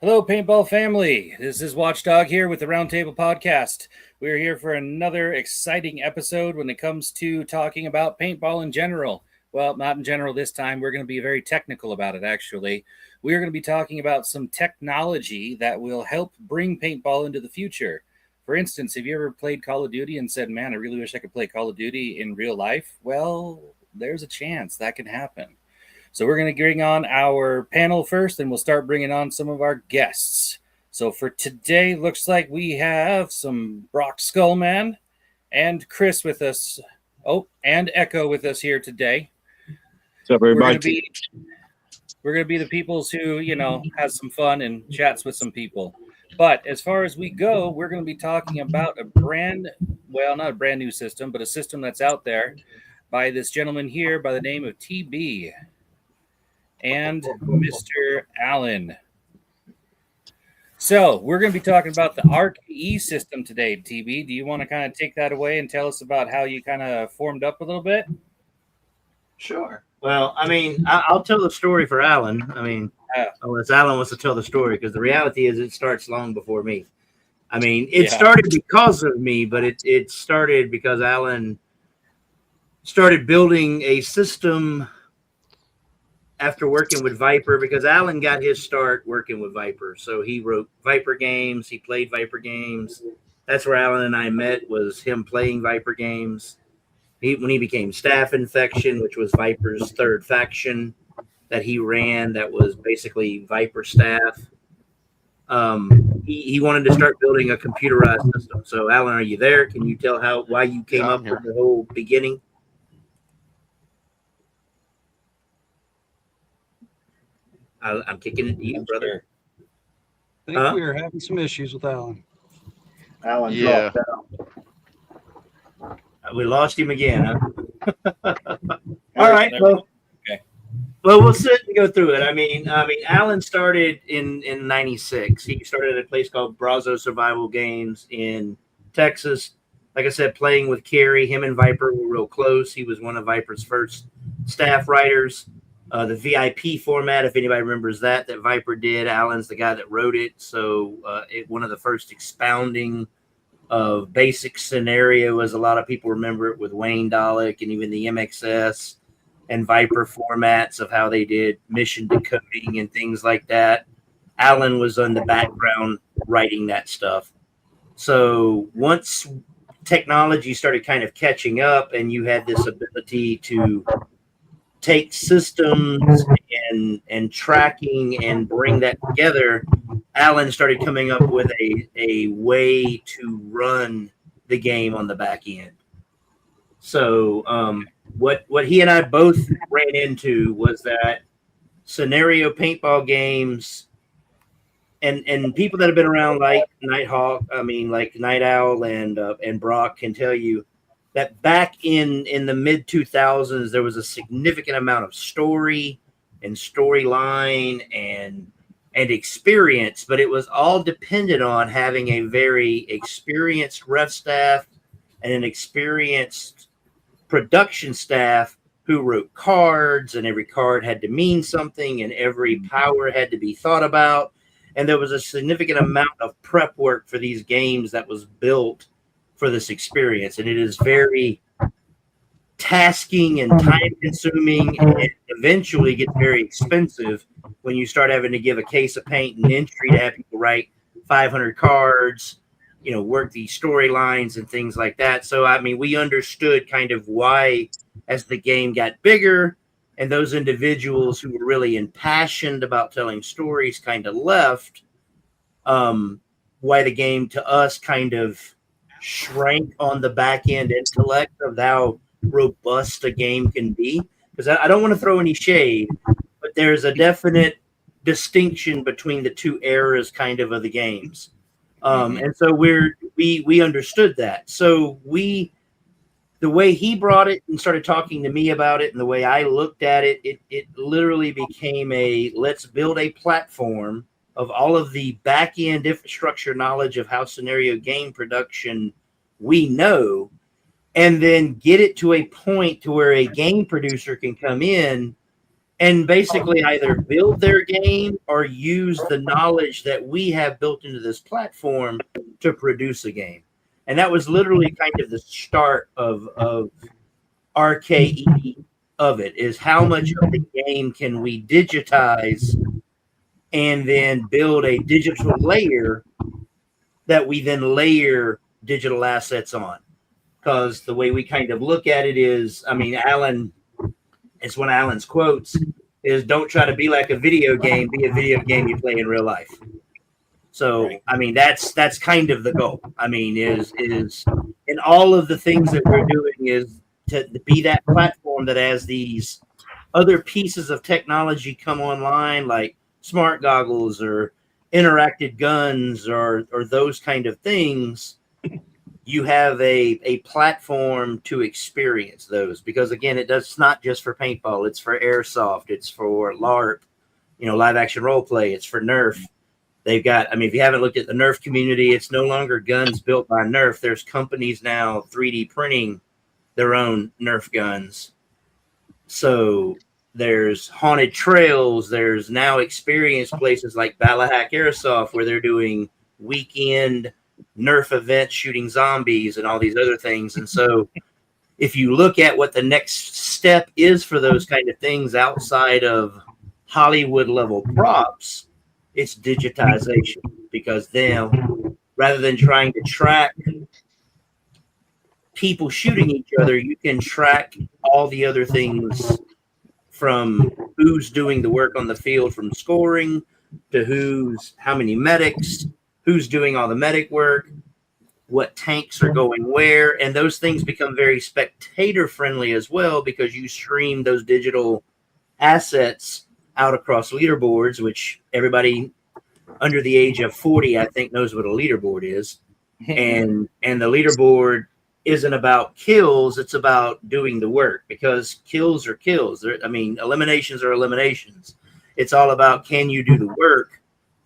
Hello, Paintball family. This is Watchdog here with the Roundtable Podcast. We're here for another exciting episode when it comes to talking about paintball in general. Well, not in general this time. We're going to be very technical about it, actually. We're going to be talking about some technology that will help bring paintball into the future. For instance, have you ever played Call of Duty and said, man, I really wish I could play Call of Duty in real life? Well, there's a chance that can happen. So we're going to bring on our panel first, and we'll start bringing on some of our guests. So for today, looks like we have some Brock Skullman and Chris with us. Oh, and Echo with us here today. What's up, everybody? We're going to be the peoples who, has some fun and chats with some people. But as far as we go, we're going to be talking about not a brand new system, but a system that's out there by this gentleman here by the name of TB. And Mr. Allen. So we're going to be talking about the RKE system today, TB. Do you want to kind of take that away and tell us about how you kind of formed up a little bit? Sure. Well, I'll tell the story for Allen. Unless Allen wants to tell the story, because the reality is it starts long before me. It started because of me, but it started because Allen started building a system after working with Viper, because Allen got his start working with Viper. So he wrote Viper games. He played Viper games. That's where Allen and I met, was him playing Viper games. When he became Staff Infection, which was Viper's third faction that he ran, that was basically Viper staff. He wanted to start building a computerized system. So Allen, are you there? Can you tell why you came up with the whole beginning? I'm kicking it to you, brother. I think we are having some issues with Allen. Allen's lost out. We lost him again, huh? All right. Well, we'll sit and go through it. Allen started in 96. He started at a place called Brazo Survival Games in Texas. Like I said, playing with Kerry. Him and Viper were real close. He was one of Viper's first staff writers. The VIP format, if anybody remembers that Viper did, Allen's the guy that wrote it. So one of the first expounding of basic scenario, as a lot of people remember it, with Wayne Dalek and even the MXS and Viper formats of how they did mission decoding and things like that. Allen was on the background writing that stuff. So once technology started kind of catching up and you had this ability to take systems and tracking and bring that together, Allen started coming up with a way to run the game on the back end. So what he and I both ran into was that scenario paintball games and people that have been around like Nighthawk, like Night Owl and Brock can tell you that back in the mid 2000s, there was a significant amount of story and storyline and experience, but it was all dependent on having a very experienced ref staff and an experienced production staff who wrote cards, and every card had to mean something and every power had to be thought about. And there was a significant amount of prep work for these games that was built for this experience, and it is very tasking and time consuming, and eventually gets very expensive when you start having to give a case of paint and entry to have people write 500 cards, work these storylines and things like that. So we understood kind of why, as the game got bigger and those individuals who were really impassioned about telling stories kind of left, why the game to us kind of shrank on the back end intellect of how robust a game can be. Because I don't want to throw any shade, but there's a definite distinction between the two eras kind of the games. And so we understood that. So the way he brought it and started talking to me about it and the way I looked at it, it literally became let's build a platform of all of the back end infrastructure knowledge of how scenario game production we know, and then get it to a point to where a game producer can come in and basically either build their game or use the knowledge that we have built into this platform to produce a game. And that was literally kind of the start of RKE of it, is how much of the game can we digitize and then build a digital layer that we then layer digital assets on. Because the way we kind of look at it is, I mean, Alan, it's one of Alan's quotes, is don't try to be like a video game, be a video game you play in real life. So, I mean, that's kind of the goal. I mean, is in all of the things that we're doing is to be that platform that has these other pieces of technology come online, like smart goggles or interactive guns or those kind of things. You have a platform to experience those, because again, it's not just for paintball, it's for airsoft, it's for LARP, live action role play, it's for Nerf. They've got, I mean, if you haven't looked at the Nerf community, it's no longer guns built by Nerf. There's companies now 3D printing their own Nerf guns. So there's haunted trails. There's now experience places like Ballahack Airsoft where they're doing weekend Nerf events, shooting zombies and all these other things. And so if you look at what the next step is for those kind of things outside of Hollywood level props, it's digitization, because then rather than trying to track people shooting each other, you can track all the other things, from who's doing the work on the field, from scoring to how many medics, who's doing all the medic work, what tanks are going where, and those things become very spectator friendly as well, because you stream those digital assets out across leaderboards, which everybody under the age of 40, I think, knows what a leaderboard is. And the leaderboard isn't about kills, it's about doing the work, because kills are kills. Eliminations are eliminations. It's all about, can you do the work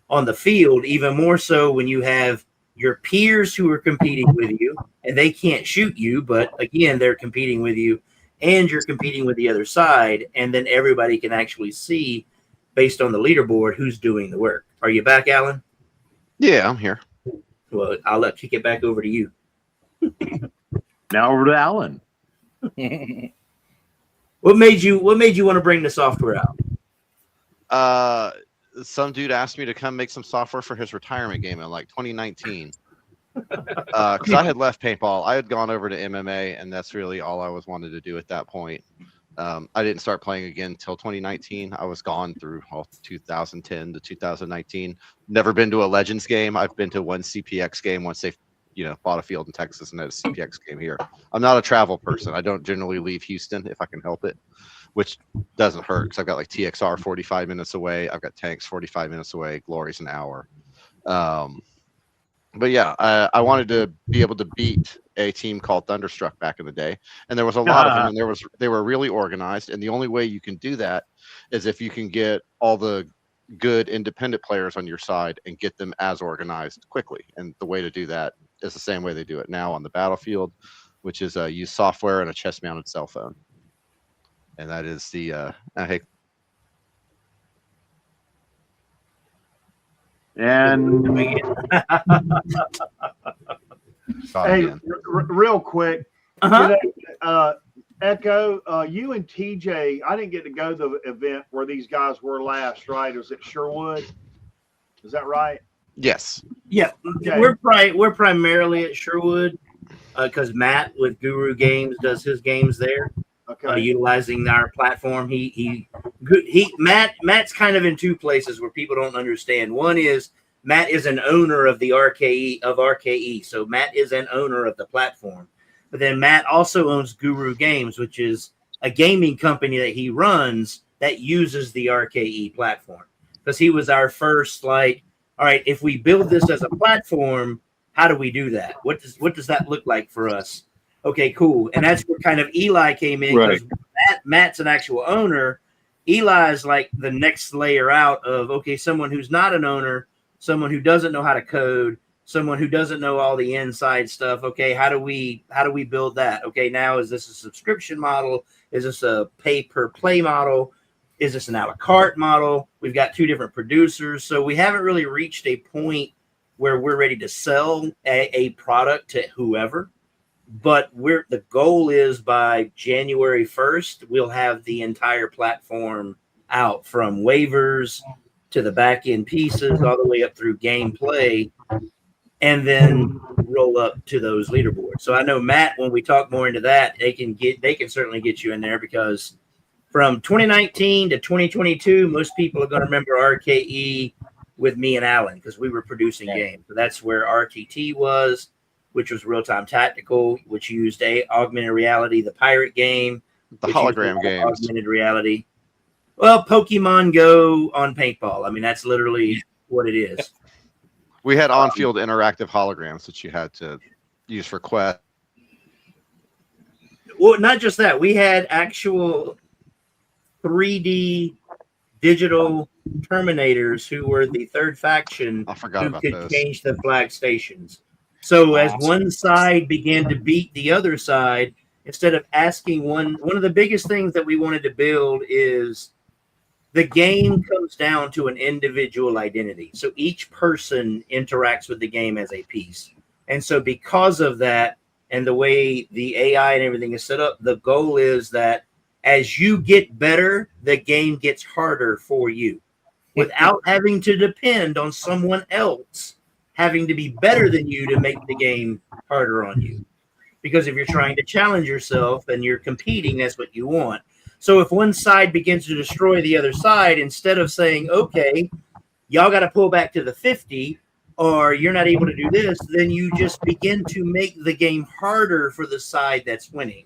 on the field, even more so when you have your peers who are competing with you and they can't shoot you, but again, they're competing with you and you're competing with the other side. And then everybody can actually see, based on the leaderboard, who's doing the work. Are you back, Alan? Yeah, I'm here. Well, I'll kick it back over to you. Now over to Alan. What made you want to bring the software out? Some dude asked me to come make some software for his retirement game in like 2019. Because I had left paintball. I had gone over to MMA, and that's really all I was wanted to do at that point. I didn't start playing again until 2019. I was gone through 2010 to 2019. Never been to a Legends game. I've been to one CPX game once they bought a field in Texas and had a CPX game here. I'm not a travel person. I don't generally leave Houston if I can help it, which doesn't hurt, because I've got like TXR 45 minutes away. I've got tanks 45 minutes away. Glory's an hour. But yeah, I wanted to be able to beat a team called Thunderstruck back in the day. And there was a lot of them, and they were really organized. And the only way you can do that is if you can get all the good independent players on your side and get them as organized quickly. And the way to do that is the same way they do it now on the battlefield, which is use software and a chest-mounted cell phone. And that is the real quick, Echo, you and TJ, I didn't get to go to the event where these guys were last, right? Was it Sherwood? Is that right? Yes. Yeah, okay. We're primarily at Sherwood because Matt with Guru Games does his games there. Okay. Utilizing our platform. Matt's kind of in two places where people don't understand. One is Matt is an owner of the RKE. So Matt is an owner of the platform. But then Matt also owns Guru Games, which is a gaming company that he runs that uses the RKE platform. Because he was our first, all right, if we build this as a platform, how do we do that? What does that look like for us? Okay, cool. And that's where kind of Eli came in, because Matt's an actual owner. Eli's like the next layer out of, okay, someone who's not an owner, someone who doesn't know how to code, someone who doesn't know all the inside stuff. Okay, how do we build that? Okay, now is this a subscription model? Is this a pay per play model? Is this an a la carte model? We've got 2 different producers. So we haven't really reached a point where we're ready to sell a product to whoever. But the goal is by January 1st, we'll have the entire platform out, from waivers to the back end pieces all the way up through gameplay, and then roll up to those leaderboards. So I know, Matt, when we talk more into that, they can certainly get you in there, because from 2019 to 2022, most people are going to remember RKE with me and Alan, because we were producing games. So that's where RTT was, which was real-time tactical, which used augmented reality, the pirate game, The hologram games. augmented reality. Well, Pokemon Go on Paintball. I mean, that's literally what it is. We had on-field interactive holograms that you had to use for quests. Well, not just that. We had actual 3D digital Terminators who were the third faction I forgot who about could those. change the flag stations. So as one side began to beat the other side, instead of asking one of the biggest things that we wanted to build is the game comes down to an individual identity. So each person interacts with the game as a piece. And so because of that, and the way the AI and everything is set up, the goal is that as you get better, the game gets harder for you without having to depend on someone else having to be better than you to make the game harder on you. Because if you're trying to challenge yourself and you're competing, that's what you want. So if one side begins to destroy the other side, instead of saying, okay, y'all got to pull back to the 50, or you're not able to do this, then you just begin to make the game harder for the side that's winning.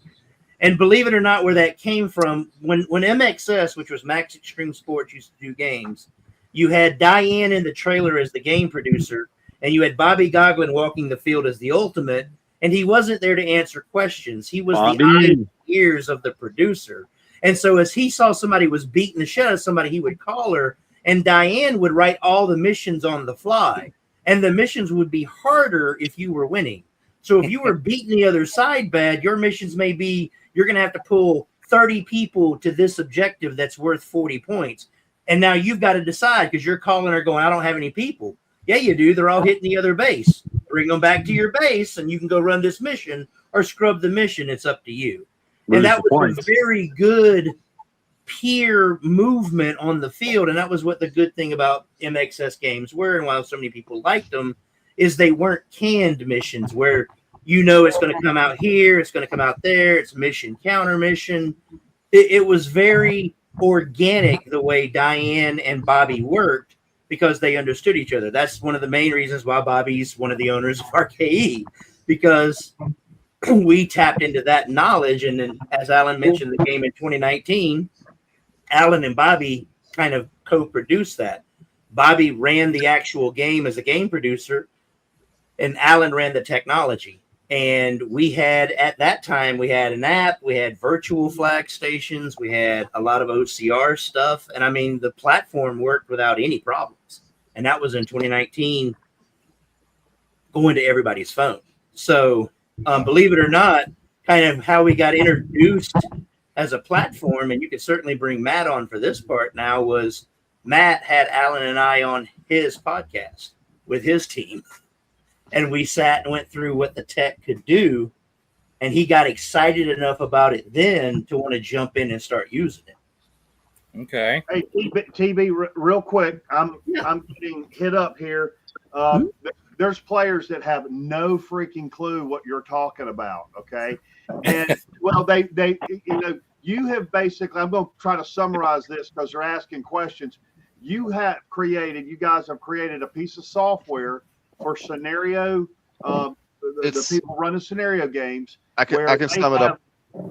And believe it or not, where that came from, when MXS, which was Max Extreme Sports, used to do games, you had Diane in the trailer as the game producer, and you had Bobby Goglin walking the field as the ultimate, and he wasn't there to answer questions. He was the eyes and ears of the producer. And so as he saw somebody was beating the shit out of somebody, he would call her, and Diane would write all the missions on the fly. And the missions would be harder if you were winning. So if you were beating the other side bad, your missions may be, you're going to have to pull 30 people to this objective that's worth 40 points. And now you've got to decide, because you're calling her going, I don't have any people. Yeah, you do. They're all hitting the other base. Bring them back to your base and you can go run this mission or scrub the mission. It's up to you. And that was a very good peer movement on the field. And that was what the good thing about MXS games were. And why so many people liked them is they weren't canned missions where it's going to come out here, it's going to come out there, it's mission, counter mission. It was very organic the way Diane and Bobby worked, because they understood each other. That's one of the main reasons why Bobby's one of the owners of RKE, because we tapped into that knowledge. And then, as Alan mentioned, the game in 2019, Alan and Bobby kind of co-produced that. Bobby ran the actual game as a game producer, and Alan ran the technology. And we had, at that time, we had an app, we had virtual flag stations, we had a lot of OCR stuff. And I mean, the platform worked without any problems. And that was in 2019, going to everybody's phone. So believe it or not, kind of how we got introduced as a platform, and you could certainly bring Matt on for this part now, was Matt had Alan and I on his podcast with his team. And we sat and went through what the tech could do. And he got excited enough about it then to want to jump in and start using it. Okay. Hey, TB, real quick, I'm getting hit up here. There's players that have no freaking clue what you're talking about. Okay. And well, they you have basically, I'm going to try to summarize this because they're asking questions. You guys have created a piece of software for scenario, the people running scenario games. I can sum it up.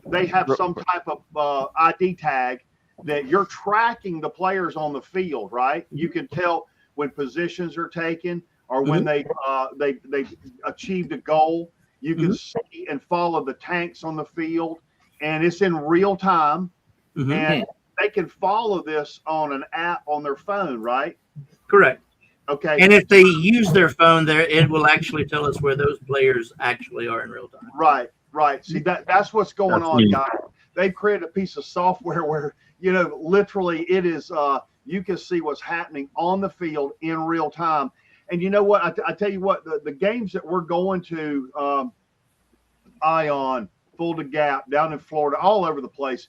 They have some type of ID tag that you're tracking the players on the field, right? You can tell when positions are taken or when they achieved a goal. You can see and follow the tanks on the field, and it's in real time. And they can follow this on an app on their phone, right? Correct. Okay. And if they use their phone there, it will actually tell us where those players actually are in real time. Right. See, that's what's going on, guys. they've created a piece of software where, literally it is, you can see what's happening on the field in real time. And you know what? I tell you what, the games that we're going to, Ion, Fulda Gap, down in Florida, all over the place,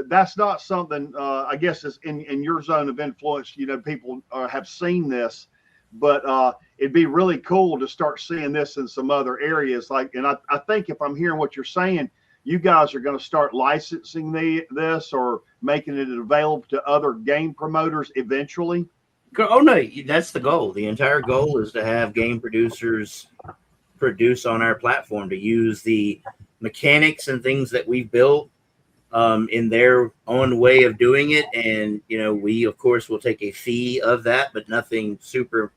that's not something, I guess is in your zone of influence, people have seen this, but it'd be really cool to start seeing this in some other areas. And I think if I'm hearing what you're saying, you guys are going to start licensing this or making it available to other game promoters eventually. Oh no, that's the goal. The entire goal is to have game producers produce on our platform, to use the mechanics and things that we've built in their own way of doing it. And, we of course will take a fee of that, but nothing super.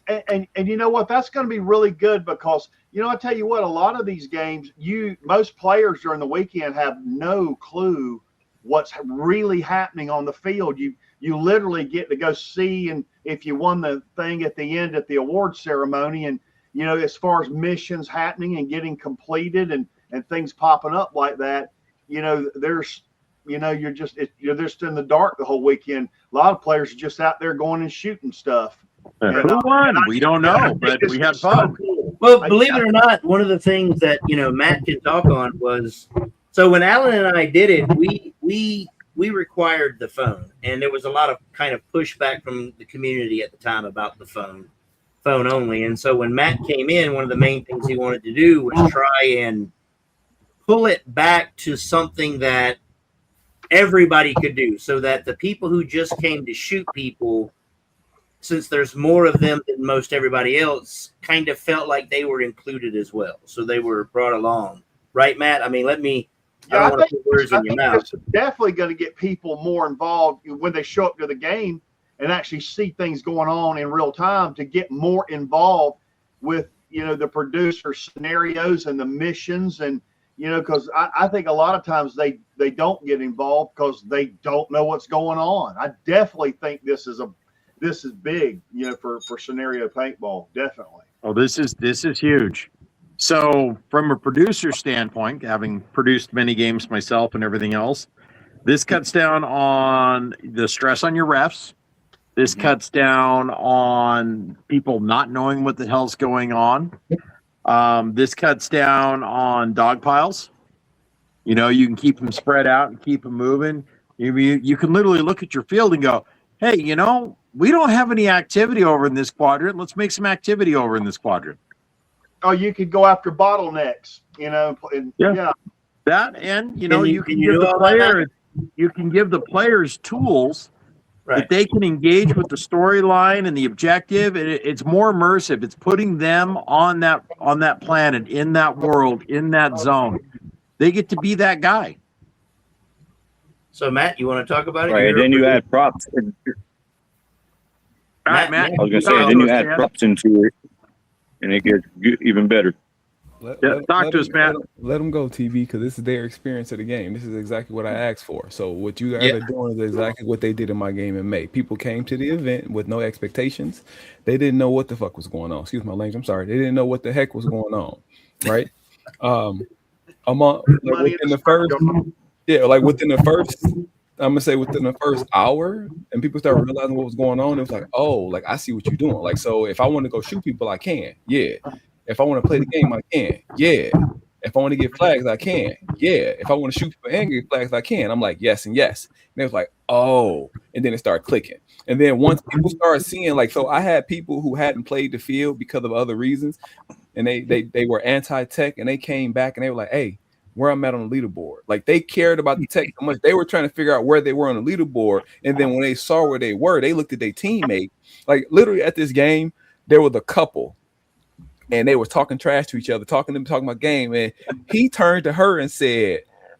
And you know what? That's going to be really good because, I tell you what, a lot of these games, most players during the weekend have no clue what's really happening on the field. You literally get to go see, and if you won the thing at the end at the award ceremony, and as far as missions happening and getting completed and things popping up like that, there's you're just in the dark the whole weekend. A lot of players are just out there going and shooting stuff. Who won? We don't know, but we had fun. Well, believe it or not, one of the things that Matt can talk on was, so when Alan and I did it, we required the phone, and there was a lot of kind of pushback from the community at the time about the phone only. And so when Matt came in, one of the main things he wanted to do was try and pull it back to something that everybody could do, so that the people who just came to shoot people, since there's more of them than most everybody else, kind of felt like they were included as well. So they were brought along. Right, Matt? I mean, I don't want to put words in your mouth. It's definitely going to get people more involved when they show up to the game and actually see things going on in real time, to get more involved with, the producer scenarios and the missions. And, because I think a lot of times they don't get involved because they don't know what's going on. I definitely think this is big, for scenario paintball. Definitely. Oh, this is huge. So from a producer standpoint, having produced many games myself and everything else, this cuts down on the stress on your refs. This cuts down on people not knowing what the hell's going on. This cuts down on dog piles. You can keep them spread out and keep them moving. You can literally look at your field and go, hey, we don't have any activity over in this quadrant. Let's make some activity over in this quadrant. Oh, you could go after bottlenecks, yeah. That, and you can give the players, you can give the players tools that they can engage with the storyline and the objective. It's more immersive. It's putting them on that planet, in that world, in that zone. They get to be that guy. So Matt, you want to talk about it? Right, and then you add props. Matt, I was gonna say, then you add props into it, and it gets even better. Talk to us, Matt. Let them go, TV, because this is their experience of the game. This is exactly what I asked for. So what you guys are doing is exactly what they did in my game in May. People came to the event with no expectations. They didn't know what the fuck was going on. Excuse my language. I'm sorry. They didn't know what the heck was going on, right? Within the first hour, and people started realizing what was going on. It was like, oh, like I see what you're doing. Like, so if I want to go shoot people, I can. Yeah. If I want to play the game, I can. Yeah. If I want to get flags, I can. Yeah. If I want to shoot people and get flags, I can. I'm like, yes and yes. And it was like, oh. And then it started clicking. And then once people started seeing, like, so I had people who hadn't played the field because of other reasons, and they were anti-tech, and they came back and they were like, hey, where I'm at on the leaderboard. Like, they cared about the tech so much. They were trying to figure out where they were on the leaderboard. And then when they saw where they were, they looked at their teammate. Like, literally at this game, there was a couple, and they were talking trash to each other, talking about game. And he turned to her and said,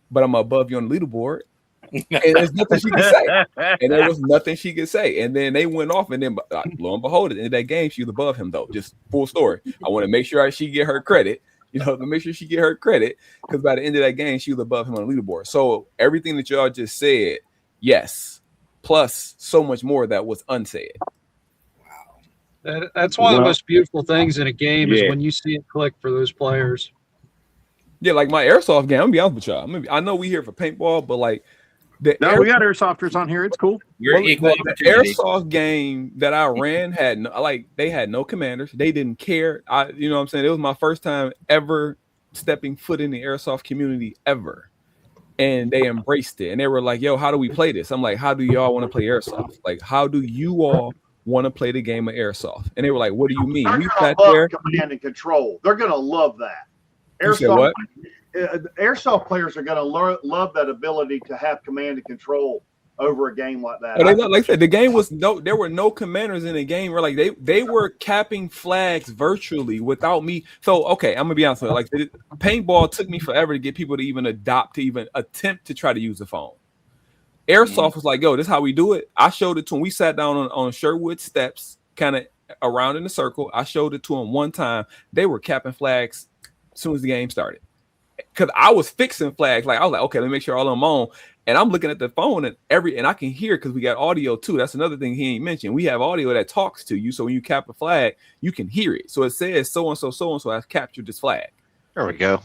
but I'm above you on the leaderboard. And there's nothing she could say. And there was nothing she could say. And then they went off, and then lo and behold, at the end of that game, she was above him, though. Just full story. I want to make sure she get her credit. To make sure she get her credit, because by the end of that game, she was above him on the leaderboard. So everything that y'all just said, yes, plus so much more that was unsaid. That's one of the most beautiful things in a game is when you see it click for those players. Yeah, like my airsoft game. I'm gonna be honest with y'all. I know we here for paintball, but like we got airsofters on here. It's cool. You're equal the opportunity. airsoft game that I ran had they had no commanders. They didn't care. You know what I'm saying? It was my first time ever stepping foot in the airsoft community ever. And they embraced it. And they were like, yo, how do we play this? I'm like, how do y'all want to play airsoft? Like, how do you all want to play the game of airsoft? And they were like, what do you mean? They're We gonna sat love there. command and control. They're gonna love that. You said what? Airsoft players are gonna love that ability to have command and control over a game like that. Like I said, the game was there were no commanders in the game. Where like they were capping flags virtually without me. So okay, I'm gonna be honest with you. Like paintball took me forever to get people to even attempt to try to use the phone. Airsoft was like, yo, this is how we do it. I showed it to them. We sat down on Sherwood steps, kind of around in a circle. I showed it to them one time. They were capping flags as soon as the game started. Because I was fixing flags. Like I was like, okay, let me make sure all of them on. And I'm looking at the phone and I can hear because we got audio too. That's another thing he ain't mentioned. We have audio that talks to you. So when you cap a flag, you can hear it. So it says so and so has captured this flag. There we go.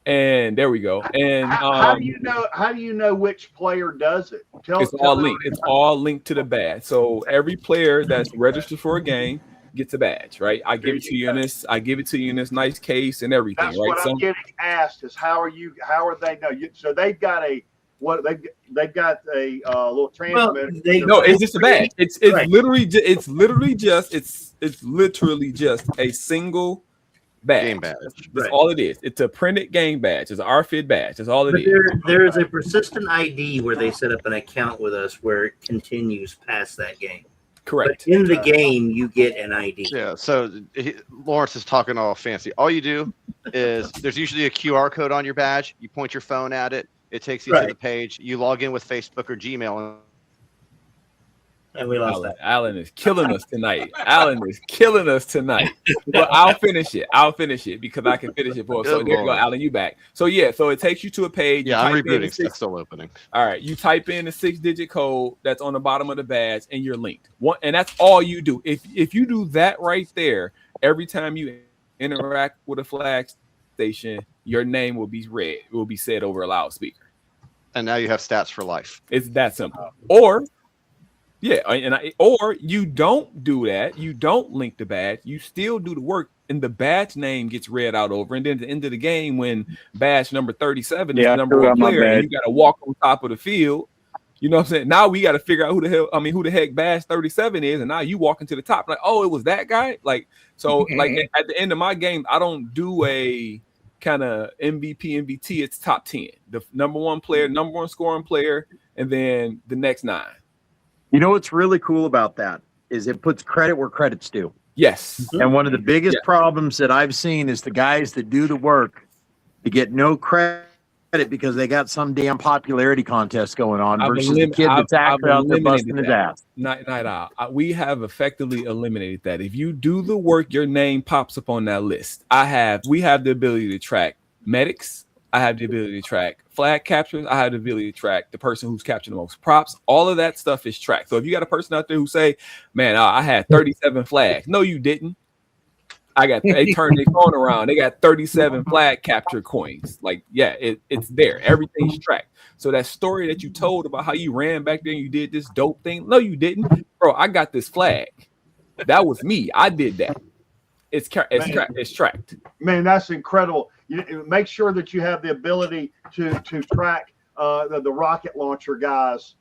And there we go. And how do you know which player does it? It's all linked. It's all linked to the badge. So every player that's registered for a game gets a badge, right? I give it to you in this. I give it to you in this nice case and everything, That's right? what I'm getting asked is how are they know? So they've got a little transmitter. No, it's just a badge. It's Right. literally just a single badge. Game badge. That's Right. all it is. It's a printed game badge. It's an RFID badge. That's all it But is. there is a persistent ID where they set up an account with us where it continues past that game. Correct. But in the game, you get an ID. Yeah, so Lawrence is talking all fancy. All you do is there's usually a QR code on your badge. You point your phone at it. It takes you to the page. You log in with Facebook or Gmail. And we lost that. Alan is killing us tonight. But I'll finish it because I can finish it for us. So there you go, Alan, you back. So yeah, so it takes you to a page. Yeah, I'm rebooting. It's still opening. All right, you type in the 6-digit code that's on the bottom of the badge, and you're linked. And that's all you do. If you do that right there, every time you interact with a flag station, your name will be read. It will be said over a loudspeaker. And now you have stats for life. It's that simple. Or or you don't do that. You don't link the badge. You still do the work, and the badge name gets read out over. And then at the end of the game, when badge number 37 is the number one player, and you got to walk on top of the field. You know what I'm saying? Now we got to figure out who the heck badge 37 is, and now you walking to the top, like, oh, it was that guy. Like, so, like at the end of my game, I don't do a kind of MVP, MVT. It's top 10, the number one player, number one scoring player, and then the next 9. You know what's really cool about that is it puts credit where credit's due. Yes. And one of the biggest problems that I've seen is the guys that do the work to get no credit because they got some damn popularity contest going on versus the kid that's actually out there busting his ass. Night out. We have effectively eliminated that. If you do the work, your name pops up on that list. We have the ability to track medics. I have the ability to track flag captures. I have the ability to track the person who's captured the most props. All of that stuff is tracked. So if you got a person out there who say, man, I had 37 flags. No, you didn't. They turned their phone around. They got 37 flag capture coins. Like, yeah, it's there. Everything's tracked. So that story that you told about how you ran back there and you did this dope thing. No, you didn't. Bro, I got this flag. That was me. I did that. It's tracked. Man, that's incredible. Make sure that you have the ability to track the rocket launcher guys,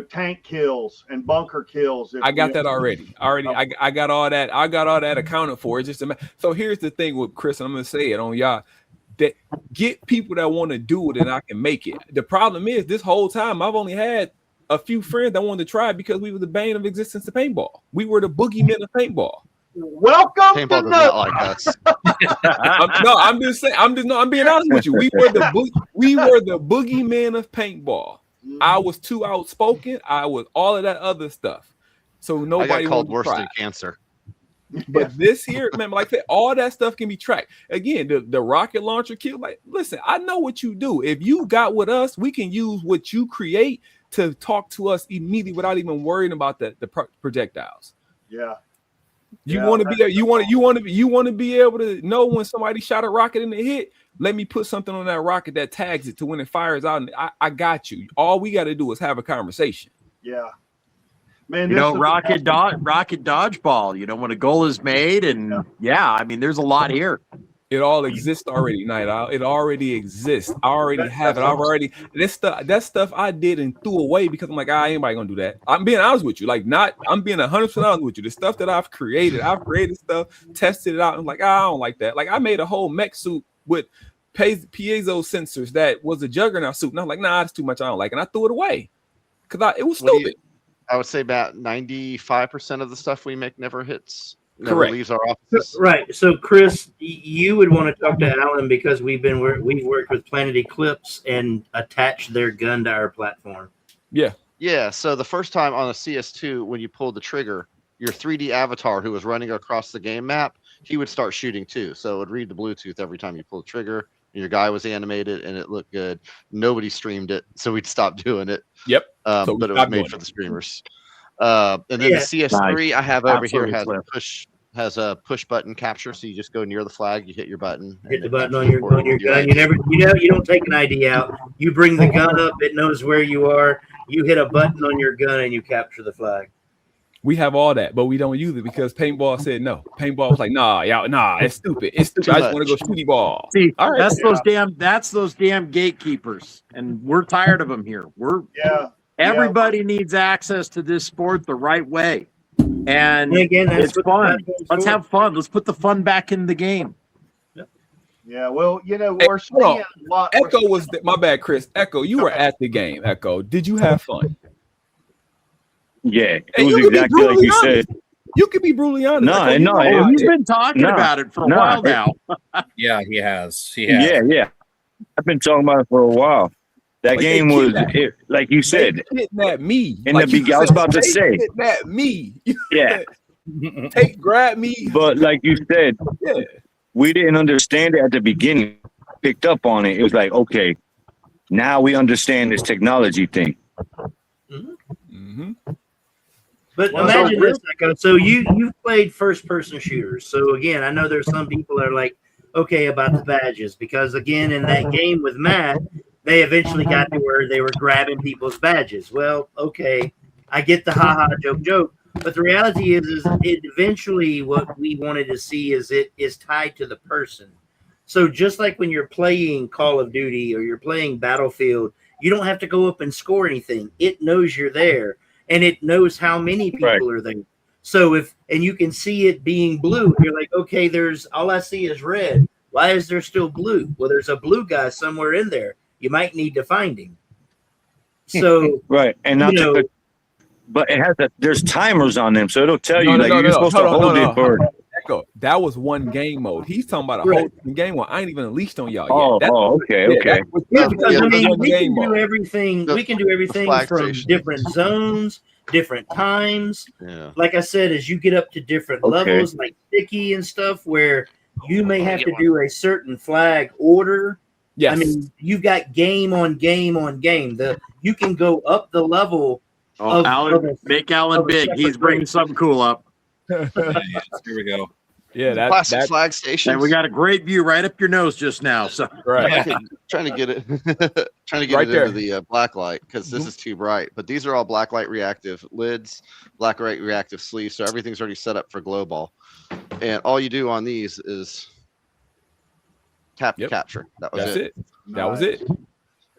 tank kills and bunker kills. I got that already. I got all that. I got all that accounted for. It's just so here's the thing with Chris, and I'm gonna say it on y'all. That get people that want to do it, and I can make it. The problem is this whole time I've only had a few friends that wanted to try it because we were the bane of existence of paintball. We were the boogeymen of paintball. Welcome Paintball to does not like us. I'm just saying. I'm being honest with you. We were the boogeyman of paintball. I was too outspoken. I was all of that other stuff. So nobody I got called worse than cancer. But this here, man, like that, all that stuff can be tracked. Again, the rocket launcher kill. Like, listen, I know what you do. If you got with us, we can use what you create to talk to us immediately without even worrying about the projectiles. Yeah. You Yeah, want to be you want to be able to know when somebody shot a rocket and it hit. Let me put something on that rocket that tags it to when it fires out. And I got you. All we got to do is have a conversation. Yeah. Man, You know, rocket dodgeball. You know, when a goal is made, and I mean, there's a lot here. It all exists already, Night Owl. It already exists. I already have it. I've already that stuff I did and threw away because I'm like, ain't nobody gonna do that. I'm being honest with you. I'm being 100% honest with you. The stuff that I've created stuff, tested it out, and like, I don't like that. Like I made a whole mech suit with piezo sensors that was a juggernaut suit, and I'm like, nah, that's too much. I don't like it. And I threw it away because it was stupid. I would say about 95% of the stuff we make never Correct. leaves our offices. Right. So, Chris, you would want to talk to Alan because we've worked with Planet Eclipse and attached their gun to our platform. Yeah. Yeah. So the first time on a CS2, when you pulled the trigger, your 3D avatar who was running across the game map, he would start shooting too. So it would read the Bluetooth every time you pulled the trigger. Your guy was animated and it looked good. Nobody streamed it, so we'd stop doing it. Yep. But it was made for the streamers. And then the CS3 I have over here has a push button capture, so you just go near the flag, you hit your button. Hit the button on your gun. You don't take an ID out. You bring the gun up, it knows where you are. You hit a button on your gun and you capture the flag. We have all that, but we don't use it because Paintball said no. Paintball was like, nah, it's stupid. It's stupid. I just want to go shooty ball. See, that's those damn gatekeepers, and we're tired of them here. Everybody needs access to this sport the right way, and again, it's fun. Let's have fun. Let's put the fun back in the game. Yeah, well, we're seeing a lot. Echo was my bad, Chris. Echo, you were at the game. Echo, did you have fun? Yeah, it was exactly like you said. You could be brutally honest. No, he's been talking about it for a while now. Yeah, he has. Yeah. I've been talking about it for a while. That game was, like you said, kidnap me. I was about to say, kidnap me. Yeah, grab me. But like you said, we didn't understand it at the beginning. Picked up on it. It was like, okay, now we understand this technology thing. Mm-hmm. But imagine this, Echo. So you've played first-person shooters. So again, I know there's some people that are like, okay, about the badges, because again, in that game with Matt, they eventually got to where they were grabbing people's badges. Well, okay, I get the haha joke, but the reality is it eventually what we wanted to see is it is tied to the person. So just like when you're playing Call of Duty or you're playing Battlefield, you don't have to go up and score anything. It knows you're there. And it knows how many people are there. So and you can see it being blue. You're like, okay, all I see is red. Why is there still blue? Well, there's a blue guy somewhere in there. You might need to find him. So right, and but it has there's timers on them, so it'll tell you you're supposed to hold it for. Echo, that was one game mode. He's talking about a whole game mode. I ain't even unleashed on y'all yet. Okay. Because we can do everything. We can do everything from different zones, different times. Yeah. Like I said, as you get up to different levels, like sticky and stuff, where you may have to do a certain flag order. Yes. I mean, you've got game on game on game. You can go up the level. Make Alan big. He's bringing something cool up. Here we go. Yeah, that's flag station. And we got a great view right up your nose just now. So trying to get it into the black light because this is too bright. But these are all black light reactive lids, black light reactive sleeves. So everything's already set up for glow ball. And all you do on these is tap to capture. That was it. That was it.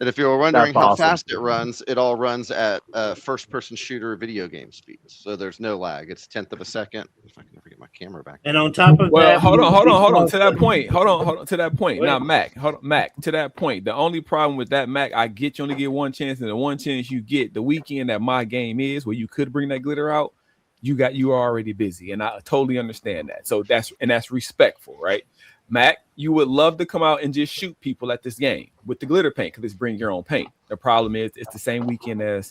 And if you're wondering how fast it runs, it all runs at first-person shooter video game speeds. So there's no lag. It's 1/10 of a second. If I can ever get my camera back. And on top of that, hold on. To that point. Hold on. To that point. Now, Mac. To that point. The only problem with that, Mac, I get you only get one chance, and the one chance you get, the weekend that my game is, where you could bring that glitter out, you are already busy, and I totally understand that. So that's respectful, right? Mac, you would love to come out and just shoot people at this game with the glitter paint because it's bring your own paint. The problem is it's the same weekend as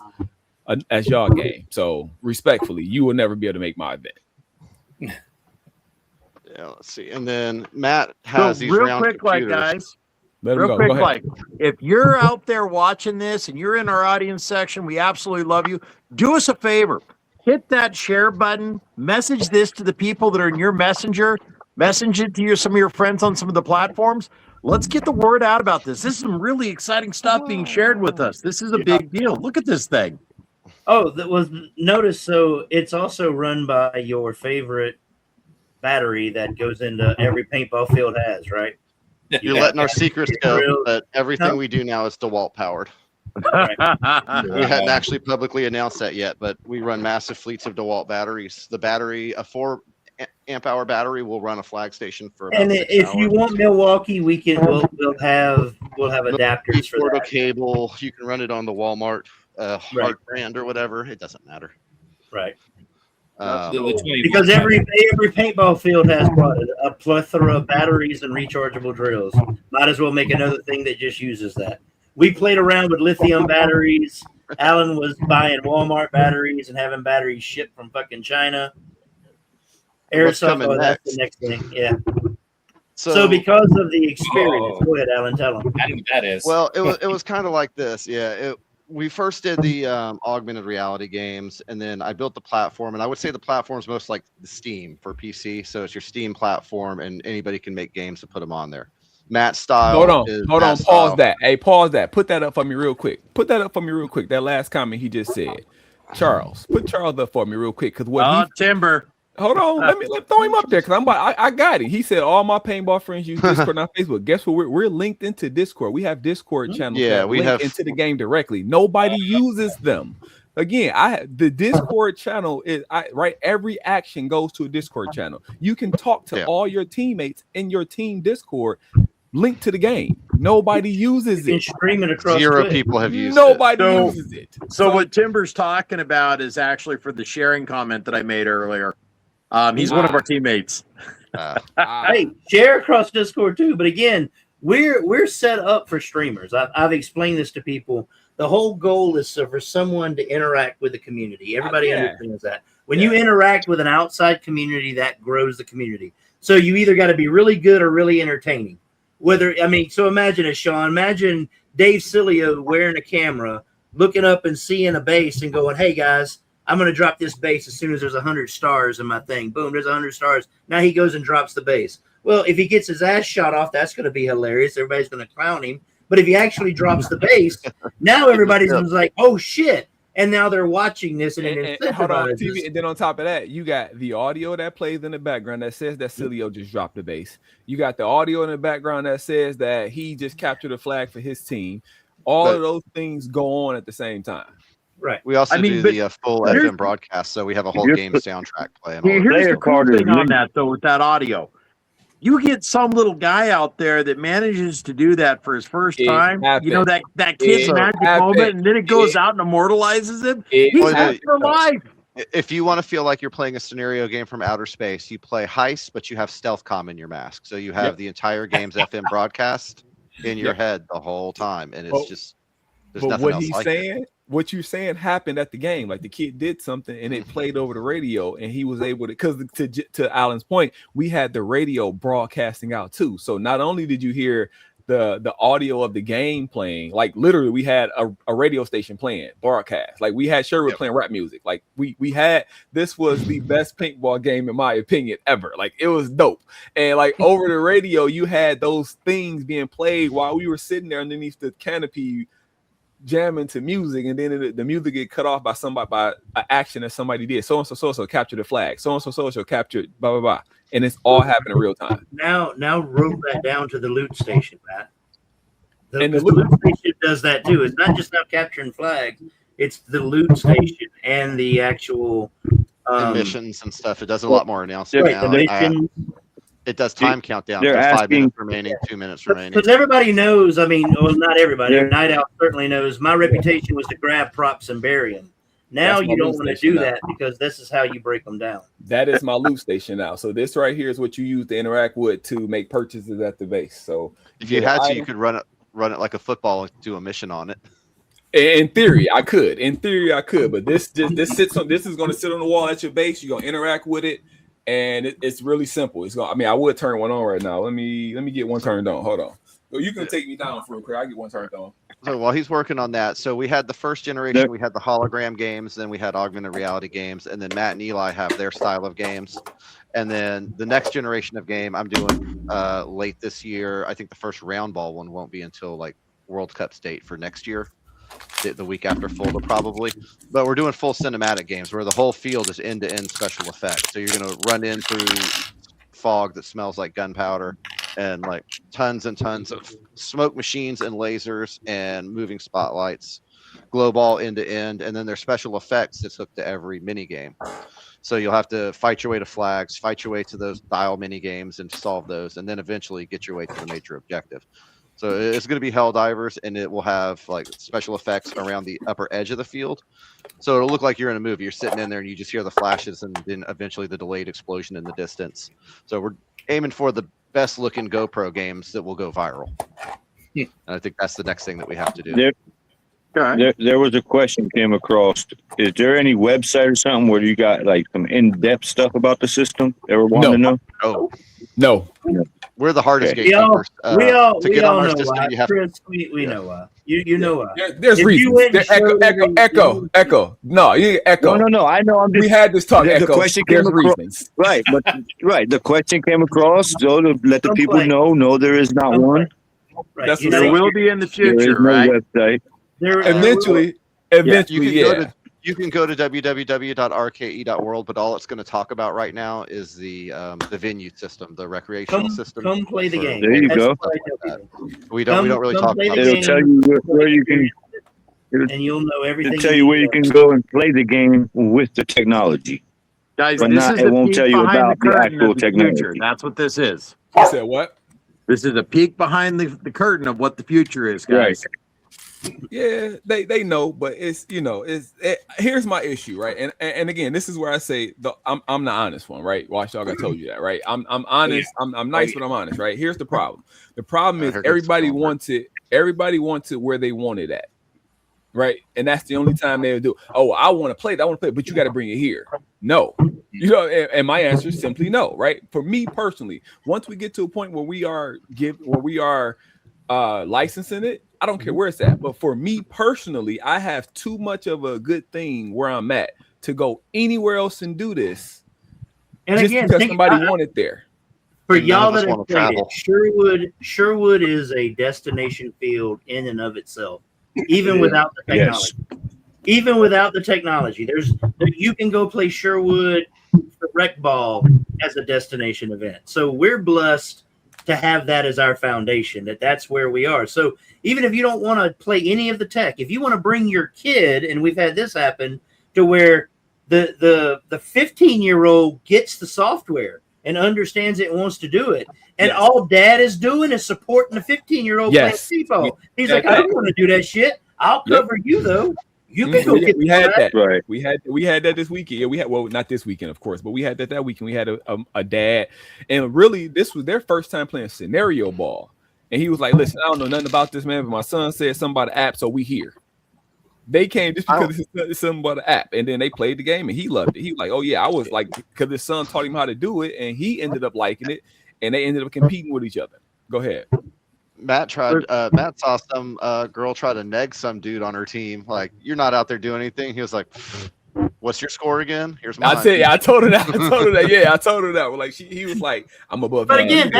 y'all game. So respectfully, you will never be able to make my event. Yeah, let's see. And then Matt has these real round quick, computers. guys. Real quick, if you're out there watching this and you're in our audience section, we absolutely love you. Do us a favor. hit that share button, message this to the people that are in your messenger, message it to some of your friends on some of the platforms. Let's get the word out about this. This is some really exciting stuff being shared with us. This is a big deal. Look at this thing. Oh, that was notice. So it's also run by your favorite battery that goes into every paintball field has, right? You're letting our secrets go, Real- but everything Huh? we do now is DeWalt powered. Right. We hadn't actually publicly announced that yet, but we run massive fleets of DeWalt batteries. The battery, a 4 amp hour battery, will run a flag station for about And 6 if hours. you want Milwaukee, we'll have adapters for Photo that. cable, you can run it on the Walmart Heart brand or whatever. It doesn't matter. Right. Um, Because every paintball field has what, a plethora of batteries and rechargeable drills. Might as well make another thing that just uses that. We played around with lithium batteries. Alan was buying Walmart batteries and having batteries shipped from fucking China. What's coming Airsoft, that's the next thing. Yeah. So because of the experience, go ahead, Alan, tell them. I know what that is. Well, it was kind of like this. Yeah. We first did the augmented reality games, and then I built the platform. And I would say the platform is most like the Steam for PC. So it's your Steam platform, and anybody can make games to put them on there. Matt style. Hold on, Matt pause style. that. Hey, pause that. Put that up for me real quick. That last comment he just said. Charles, put Charles up for me real quick. Because what Timber. Hold on, let me throw him up there because I got it. He said all my paintball friends use Discord, not Facebook. Guess what? We're linked into Discord. We have Discord channels. Yeah, we have into the game directly. Nobody uses them. Again, the Discord channel is right. Every action goes to a Discord channel. You can talk to all your teammates in your team Discord. Linked to the game. Nobody uses it. Stream it across. Zero people have used Nobody it. uses it. So what Timber's talking about is actually for the sharing comment that I made earlier. He's one of our teammates. Hey, share across Discord too. But again, we're set up for streamers. I've explained this to people. The whole goal is for someone to interact with the community. Everybody understands that. When you interact with an outside community, that grows the community. So you either got to be really good or really entertaining. So imagine it, Sean. Imagine Dave Cilio wearing a camera, looking up and seeing a base and going, "Hey guys, I'm going to drop this base as soon as there's 100 stars in my thing." Boom, there's 100 stars. Now he goes and drops the base. Well, if he gets his ass shot off, that's going to be hilarious. Everybody's going to clown him. But if he actually drops the base, now everybody's like, "Oh shit!" And now they're watching this and hold on, TV, and then on top of that, you got the audio that plays in the background that says that Cilio just dropped the base. You got the audio in the background that says that he just captured a flag for his team. All of those things go on at the same time. Right. We also do the full FM broadcast, so we have a whole game soundtrack playing. Here's the cool thing on that, though, with that audio. You get some little guy out there that manages to do that for his first time. Happened. You know, that kid's magic moment, and then it goes out and immortalizes him. He's happy for life. If you want to feel like you're playing a scenario game from outer space, you play Heist, but you have Stealth Com in your mask. So you have the entire game's FM broadcast in your head the whole time. And it's just, there's nothing else like it. What you're saying happened at the game. Like the kid did something and it played over the radio, and he was able to, because to Alan's point, we had the radio broadcasting out too. So not only did you hear the audio of the game playing, like literally we had a radio station playing broadcast. Like we had Sherwood playing rap music. Like we had, this was the best paintball game in my opinion ever. Like it was dope. And like over the radio, you had those things being played while we were sitting there underneath the canopy jamming to music, and then the music get cut off by an action that somebody did. So and so captured the flag. So and so captured blah blah blah, and it's all happening in real time. Now roll that down to the loot station, Matt. The loot station does that too. It's not just about capturing flags; it's the loot station and the actual missions and stuff. It does a lot more announcing now. It does time countdown. There's 5 minutes remaining, 2 minutes remaining. Because everybody knows, not everybody. Night Owl certainly knows. My reputation was to grab props and bury them. Now you don't want to do that because this is how you break them down. That is my loot station now. So this right here is what you use to interact with to make purchases at the base. So if you had to, you could run it like a football and do a mission on it. In theory, I could. But this is going to sit on the wall at your base. You're going to interact with it. And it's really simple. I would turn one on right now. Let me get one turned on. Hold on. You can take me down for real quick. I get one turn on. So while he's working on that, so we had the first generation, we had the hologram games, then we had augmented reality games, and then Matt and Eli have their style of games. And then the next generation of game I'm doing late this year. I think the first round ball one won't be until like World Cup state for next year, the week after Fulda probably. But we're doing full cinematic games where the whole field is end-to-end special effects. So you're going to run in through fog that smells like gunpowder and like tons and tons of smoke machines and lasers and moving spotlights, glow ball end to end, and then there's special effects that's hooked to every mini game. So you'll have to fight your way to flags, fight your way to those dial mini games and solve those, and then eventually get your way to the major objective. So it's going to be Helldivers, and it will have like special effects around the upper edge of the field. So it'll look like you're in a movie. You're sitting in there and you just hear the flashes and then eventually the delayed explosion in the distance. So we're aiming for the best looking GoPro games that will go viral. And I think that's the next thing that we have to do. There was a question came across. Is there any website or something where you got like some in-depth stuff about the system that we're wanting to know? No. We're the hardest gatekeepers. We all on our know system, why. you have Chris, we know why. You know why. There's reasons. Echo. No, you echo. No. I know. We had this talk. The question came across. Reasons. Right, but the question came across. So to let the people know, there is not one. Right. That's There will be in the There is future, no right? website. Eventually, You can go to www.rke.world, but all it's going to talk about right now is the venue system, the recreational system. Come play the game. There you go. We don't really talk about It'll it. tell you where you can. And you'll know everything. It'll tell you where you can go and play the game with the technology. Guys, But this not- is it the won't peek tell you behind about the the curtain actual of the technology. future. That's what this is. You said what? This is a peek behind the curtain of what the future is, guys. Yeah, they know, but it's here's my issue, right? And again, this is where I say I'm the honest one, right? Watchdog, I told you that, right? I'm honest, I'm nice, but I'm honest, right? Here's the problem. The problem is everybody wants it where they want it at. Right. And that's the only time they'll do. Oh, I want to play it, but you got to bring it here. No, and my answer is simply no. Right. For me personally, once we get to a point where we are licensing it, I don't care where it's at. But for me personally, I have too much of a good thing where I'm at to go anywhere else and do this. And just again, because somebody wanted there. For y'all that have played it, Sherwood is a destination field in and of itself. Even without the technology, even without the technology, you can go play Sherwood for rec ball as a destination event. So we're blessed to have that as our foundation. That's where we are. So even if you don't want to play any of the tech, if you want to bring your kid, and we've had this happen to where the 15-year-old gets the software and understands it and wants to do it. And all dad is doing is supporting the 15-year-old playing FIFA. He's like, I don't want to do that shit. I'll cover you though. You can go get. We had that. Right. We had that this weekend. Yeah, we had not this weekend, of course, but we had that weekend. We had a dad, and really, this was their first time playing scenario ball. And he was like, "Listen, I don't know nothing about this, man, but my son said something about the app, so we here." They came just because it's something about the app, and then they played the game, and he loved it. He was like, "Oh yeah, I was like," because his son taught him how to do it, and he ended up liking it, and they ended up competing with each other. Go ahead. Matt saw some girl try to neg some dude on her team. Like, you're not out there doing anything. He was like, "What's your score again? Here's mine." I told her that. Yeah, I told her that. Well, like he was like, "I'm above." But again,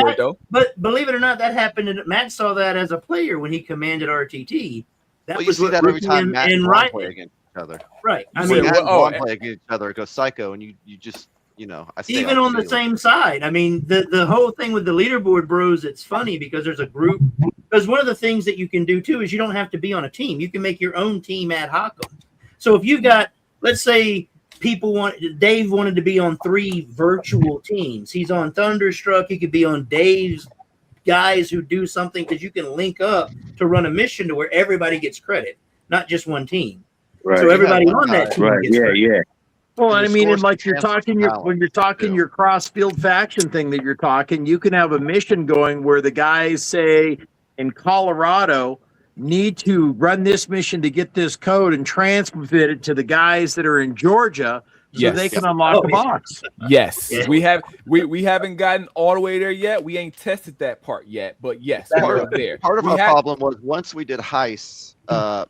but believe it or not, that happened. And Matt saw that as a player when he commanded RTT. That well, was you see that every time Matt and Ron play against each other. Right. I mean, mean, play against each other, it goes psycho, and you just, I stay even on the same side. I mean, the whole thing with the leaderboard bros, it's funny because there's a group. Because one of the things that you can do too is you don't have to be on a team. You can make your own team ad hoc. So if you've got, let's say, Dave wanted to be on 3 virtual teams. He's on Thunderstruck. He could be on Dave's guys who do something because you can link up to run a mission to where everybody gets credit, not just one team. Right. So everybody on that team gets credit. Yeah. Well, I mean, and like when you're talking your cross-field faction thing that you're talking, you can have a mission going where the guys say in Colorado need to run this mission to get this code and transmit it to the guys that are in Georgia Yes. they can unlock the box. Yes, Yeah. we haven't gotten all the way there yet. We ain't tested that part yet, but yes, Part we're there. Part of We our have- problem was once we did heists,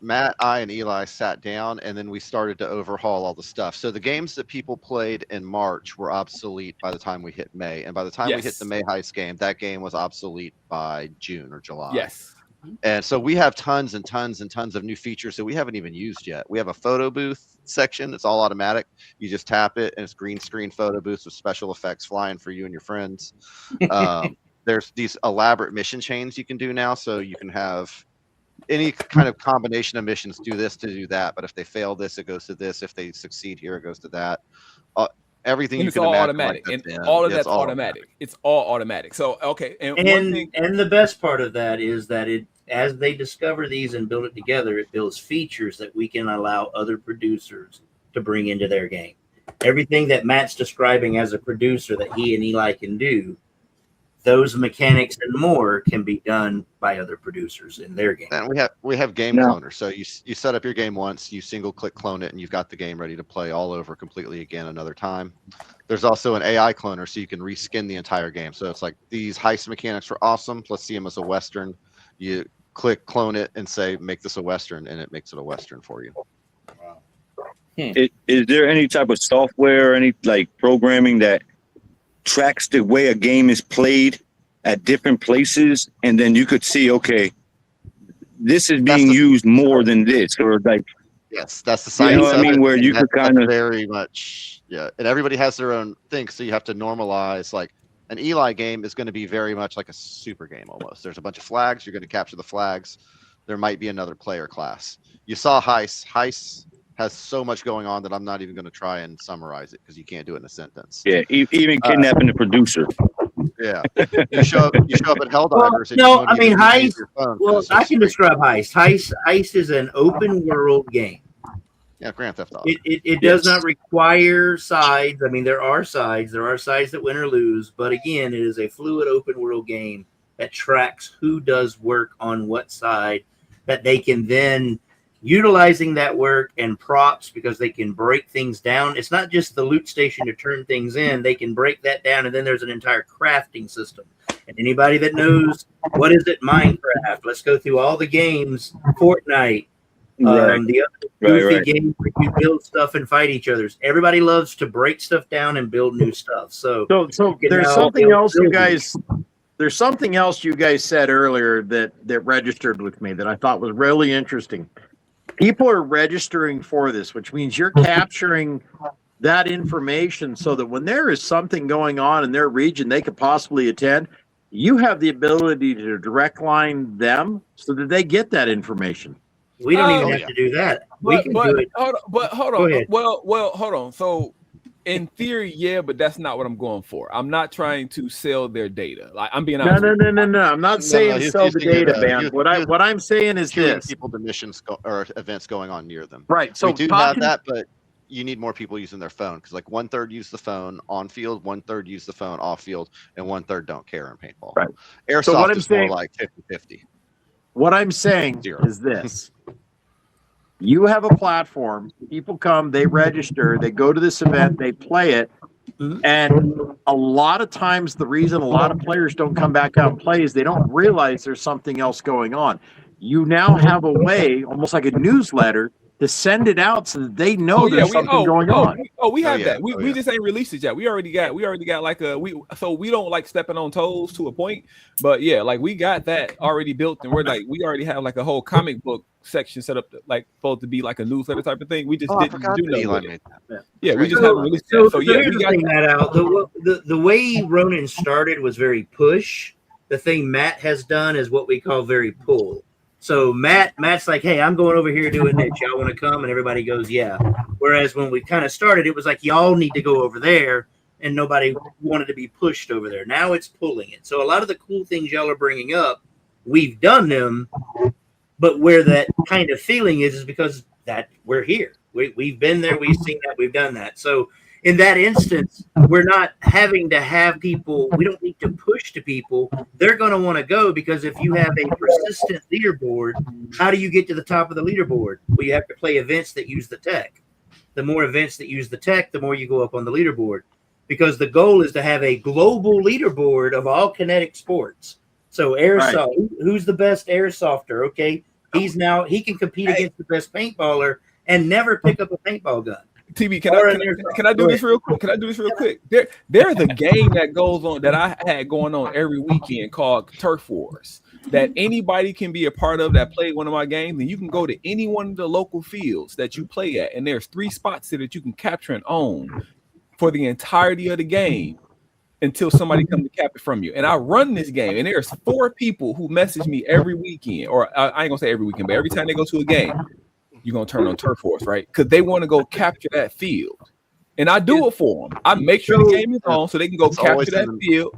Matt, I, and Eli sat down, and then we started to overhaul all the stuff. So the games that people played in March were obsolete by the time we hit May, and by the time we hit Yes. the May heist game, that game was obsolete by June or July. Yes. And so we have tons and tons and tons of new features that we haven't even used yet. We have a photo booth section. It's all automatic. You just tap it, and it's green screen photo booths with special effects flying for you and your friends. There's these elaborate mission chains you can do now, so you can have any kind of combination of missions. Do this to do that, but if they fail this, it goes to this. If they succeed here, it goes to that. Everything And you it's can all imagine, automatic, like, and that's in. all of Yeah, that's it's all automatic. It's all automatic. So okay, and one thing, And the best part of that is that as they discover these and build it together, it builds features that we can allow other producers to bring into their game. Everything that Matt's describing as a producer that he and Eli can do, those mechanics and more can be done by other producers in their game. And we have game No. cloners. So you set up your game once, you single click clone it, and you've got the game ready to play all over completely again another time. There's also an AI cloner, so you can reskin the entire game. So it's like, these heist mechanics are awesome. Let's see them as a Western. You click clone it and say, make this a Western, and it makes it a Western for you. Is there any type of software or any like programming that tracks the way a game is played at different places, and then you could see, okay, this is being used more than this, or like, Yes, that's the you science. know what I of mean, it, where and you could that's kind of, very much, yeah. And everybody has their own thing, so you have to normalize. Like, an Eli game is going to be very much like a super game almost. There's a bunch of flags. You're going to capture the flags. There might be another player class. You saw Heist. Heist has so much going on that I'm not even going to try and summarize it because you can't do it in a sentence. yeah, even kidnapping the producer. Yeah, you show up at Helldivers. and you No, don't I even mean, use Heist. your phone 'cause Well, it's so I can straight. describe Heist. Heist is an open world game. Yeah, Grand Theft Auto. It does not require sides. I mean, there are sides. There are sides that win or lose. But again, it is a fluid open world game that tracks who does work on what side, that they can then, utilizing that work and props, because they can break things down. It's not just the loot station to turn things in. They can break that down, and then there's an entire crafting system. And anybody that knows, what is it, Minecraft? Let's go through all the games, Fortnite, the other goofy games where you build stuff and fight each other. Everybody loves to break stuff down and build new stuff. So There's something else you guys. There's something else you guys said earlier that registered with me that I thought was really interesting. People are registering for this, which means you're capturing that information so that when there is something going on in their region they could possibly attend, you have the ability to direct line them so that they get that information. We don't even have to do that. We can do it. Hold Go on. ahead. Well, hold on. So, in theory, yeah, but that's not what I'm going for. I'm not trying to sell their data. Like, I'm being honest. No. I'm not saying he's sell the using data, it, man. What I'm saying is Queuing this. people to missions or events going on near them. Right. So we do have that, but you need more people using their phone because like 1/3 use the phone on field, 1/3 use the phone off field, and 1/3 don't care in paintball. Right. Airsoft So what I'm is saying- more like 50-50. What I'm saying Zero. is this. You have a platform, people come, they register, they go to this event, they play it, and a lot of times the reason a lot of players don't come back out and play is they don't realize there's something else going on. You now have a way, almost like a newsletter, to send it out so that they know there's something going on. We have yeah. that. We just ain't released it yet. We already got like so we don't like stepping on toes to a point, but yeah, like we got that already built, and we already have like a whole comic book section set up to, like supposed to be like a newsletter type of thing. We just I didn't forgot do that nothing Eli with it. made that. Yeah, we just So- haven't released So, that. So yeah, here's we the got thing that out. The way Ronin started was very push. The thing Matt has done is what we call very pull. So Matt's like, hey, I'm going over here doing this. Y'all want to come? And everybody goes, yeah. Whereas when we kind of started, it was like, y'all need to go over there. And nobody wanted to be pushed over there. Now it's pulling it. So a lot of the cool things y'all are bringing up, we've done them. But where that kind of feeling is because that we're here. We've been there. We've seen that. We've done that. So in that instance, we're not having to have people. We don't need to push to people. They're going to want to go because if you have a persistent leaderboard, how do you get to the top of the leaderboard? Well, you have to play events that use the tech. the more events that use the tech, the more you go up on the leaderboard. Because the goal is to have a global leaderboard of all kinetic sports. So airsoft, who's the best airsofter? Okay, he can compete against the best paintballer and never pick up a paintball gun. TV, can I do this real quick? Can I do this real quick? There's a game that goes on that I had going on every weekend called Turf Wars that anybody can be a part of that played one of my games, and you can go to any one of the local fields that you play at, and there's 3 spots there that you can capture and own for the entirety of the game until somebody comes to cap it from you. And I run this game, and there's 4 people who message me every weekend, or I ain't gonna say every weekend, but every time they go to a game, you're going to turn on Turf Force, right? Because they want to go capture that field. And I do it for them. I make sure the game is on so they can go capture that field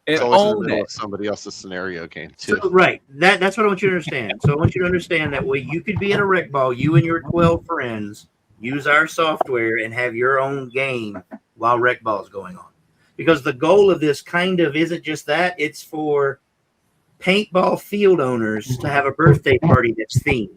and own that. Somebody else's scenario game, too. So, right. That's what I want you to understand. So I want you to understand that way you could be at a rec ball, you and your 12 friends, use our software and have your own game while rec ball is going on. Because the goal of this kind of isn't just that. It's for paintball field owners to have a birthday party that's themed.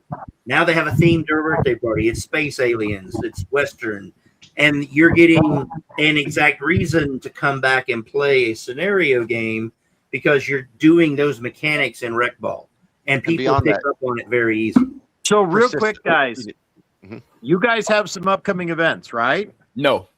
Now they have a themed birthday party. It's space aliens. It's Western. And you're getting an exact reason to come back and play a scenario game because you're doing those mechanics in rec ball. And people pick up on it very easy. So real quick, guys, you guys have some upcoming events, right? No,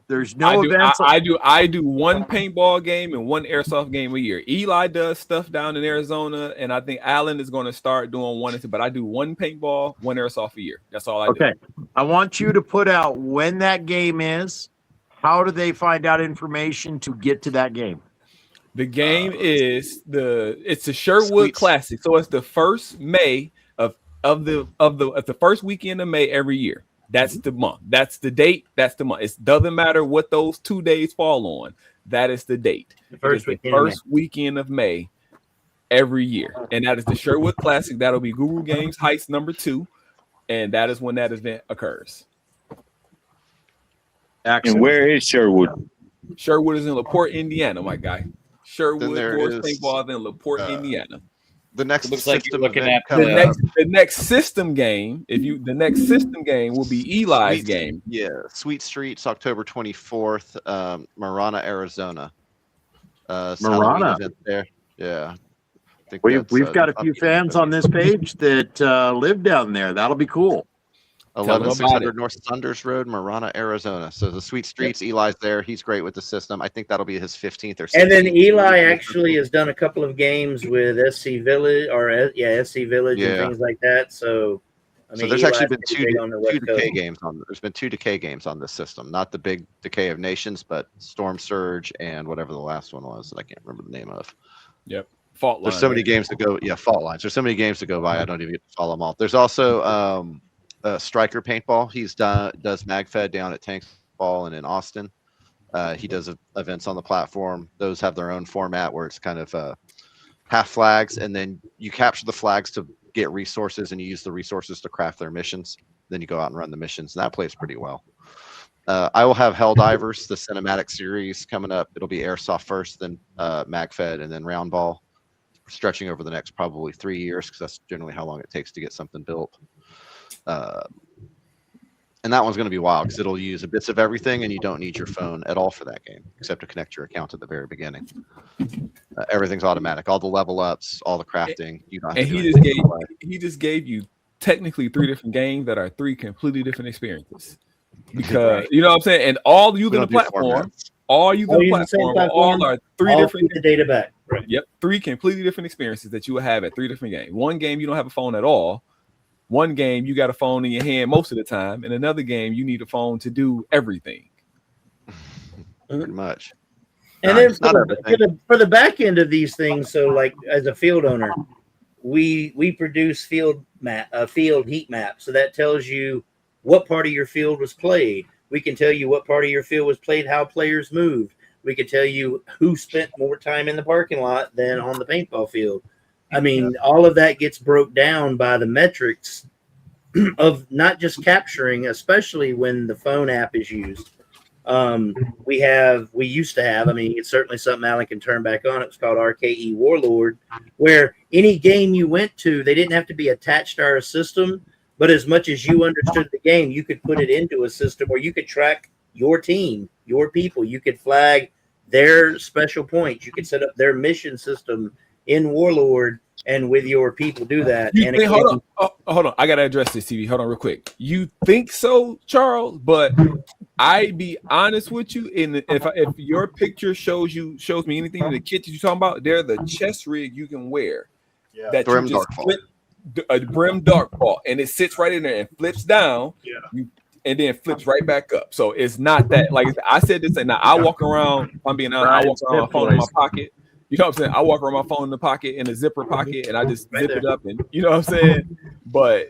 there's no events. I do one paintball game and one airsoft game a year. Eli does stuff down in Arizona, and I think Alan is going to start doing 1 and 2. But I do one paintball, one airsoft a year. That's all I do. Okay, I want you to put out when that game is. How do they find out information to get to that game? The game is it's the Sherwood Classic, so it's the first May of the first weekend of May every year. That's the month. That's the date. That's the month. It doesn't matter what those 2 days fall on. That is the date. The first weekend of May every year. And that is the Sherwood Classic. That'll be Google Games Heights number 2. And that is when that event occurs. Excellent. And where is Sherwood? Sherwood is in LaPorte, Indiana, my guy. Sherwood Forest Paintball is in LaPorte, Indiana. The next looks like you're looking at the next system game. The next system game will be Eli's game. Yeah, Sweet Streets, October 24th, Marana, Arizona. Marana there. Yeah, I think we've got a few fans on this page that live down there. That'll be cool. 11600 North Thunders Road, Marana, Arizona. So the Sweet Streets, Eli's there. He's great with the system. I think that'll be his 15th or 16th. And then Eli actually has done a couple of games with SC Village and things like that. So, I mean, there's actually been two decay games on. There's been 2 decay games on this system. Not the big Decay of Nations, but Storm Surge and whatever the last one was that I can't remember the name of. Yep. Fault Lines. There's so many games to go. Yeah, Fault Lines. There's so many games to go by. I don't even get to follow them all. There's also Striker Paintball. Does MagFed down at Tankball and in Austin. He does events on the platform. Those have their own format where it's kind of half flags, and then you capture the flags to get resources, and you use the resources to craft their missions. Then you go out and run the missions, and that plays pretty well. I will have Helldivers, the cinematic series, coming up. It'll be Airsoft first, then MagFed, and then Roundball, stretching over the next probably 3 years because that's generally how long it takes to get something built. And that one's going to be wild because it'll use bits of everything, and you don't need your phone at all for that game except to connect your account at the very beginning. Everything's automatic, all the level ups, all the crafting. You don't have to he just gave you technically 3 different games that are 3 completely different experiences. Because you know what I'm saying, and all using the platform, all are 3 different. The data back. Right. Yep, 3 completely different experiences that you will have at 3 different games. One game you don't have a phone at all. One game you got a phone in your hand most of the time, and another game you need a phone to do everything. Pretty much. And then for the back end of these things, so like as a field owner, we produce field heat map, so that tells you what part of your field was played. We can tell you what part of your field was played, how players moved. We can tell you who spent more time in the parking lot than on the paintball field. I mean, all of that gets broke down by the metrics of not just capturing, especially when the phone app is used. We used to have, I mean, it's certainly something Alan can turn back on. It was called RKE Warlord, where any game you went to, they didn't have to be attached to our system, But as much as you understood the game, you could put it into a system where you could track your team, your people. You could flag their special points. You could set up their mission system in Warlord and with your people do that. And again, hold on. I gotta address this, TV. Hold on, real quick. You think so, Charles? But I be honest with you. If your picture shows me anything in the kit that you're talking about, they're the chest rig you can wear. Yeah. That Brim you just Darkfall. flip a brim dark ball, and it sits right in there and flips down. Yeah. And then flips right back up. So it's not that, like I said this, and now I walk around, if I'm being honest, I walk around my phone in my pocket. You know what I'm saying? I walk around my phone in the pocket, in a zipper pocket, and I just zip it up, and you know what I'm saying? But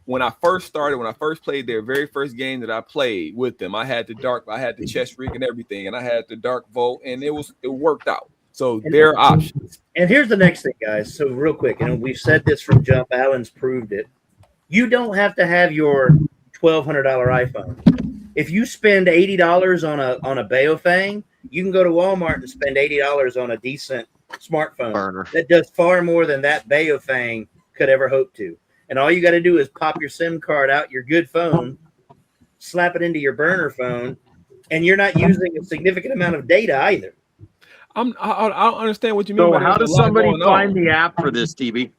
when I first played their very first game that I played with them, I had the chest rig and everything, and I had the dark vote, and it worked out. So there are options. And here's the next thing, guys. So real quick, and we've said this from jump. Alan's proved it. You don't have to have your $1,200 iPhone. If you spend $80 on a Baofeng, you can go to Walmart and spend $80 on a decent smartphone Burner. that does far more than that Baofeng could ever hope to. And all you got to do is pop your SIM card out your good phone, slap it into your burner phone, and you're not using a significant amount of data either. I don't understand what you mean. So by how does somebody find the app for this, TV?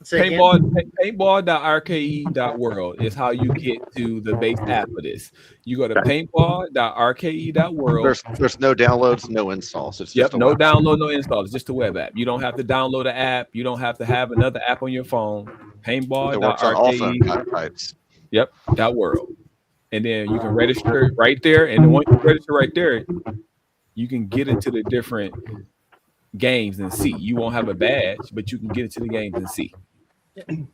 Paintball.rke.world is how you get to the base app of this. You go to paintball.rke.world. There's no downloads, no installs. It's just no download, no install. It's just a web app. You don't have to download an app. You don't have to have another app on your phone. Paintball.rke. Yep, .world. And then you can register right there. And then once you register right there, you can get into the different games and see. You won't have a badge, but you can get into the games and see. And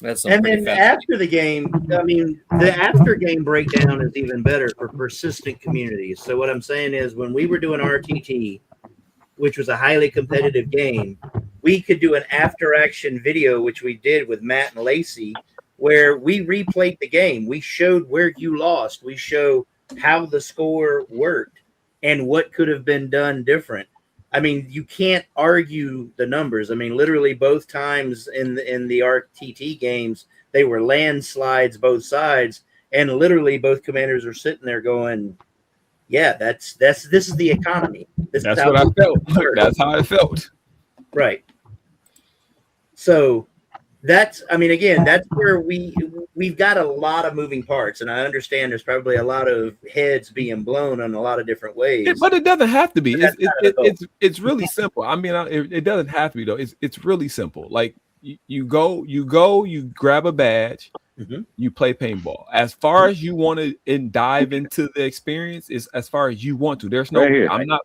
then after the game, I mean, the after game breakdown is even better for persistent communities. So what I'm saying is, when we were doing RTT, which was a highly competitive game, we could do an after action video, which we did with Matt and Lacey, where we replayed the game. We showed where you lost. We show how the score worked and what could have been done different. I mean, you can't argue the numbers. I mean, literally both times in the RTT games, they were landslides both sides, and literally both commanders are sitting there going, "Yeah, this is the economy. That's what I felt. That's how I felt." Right. So that's where we've got a lot of moving parts, and I understand there's probably a lot of heads being blown in a lot of different ways. But it doesn't have to be. It's really simple. I mean, it doesn't have to be though. It's really simple. Like you go, you grab a badge, you play paintball. As far as you want to dive into the experience, is as far as you want to. There's no,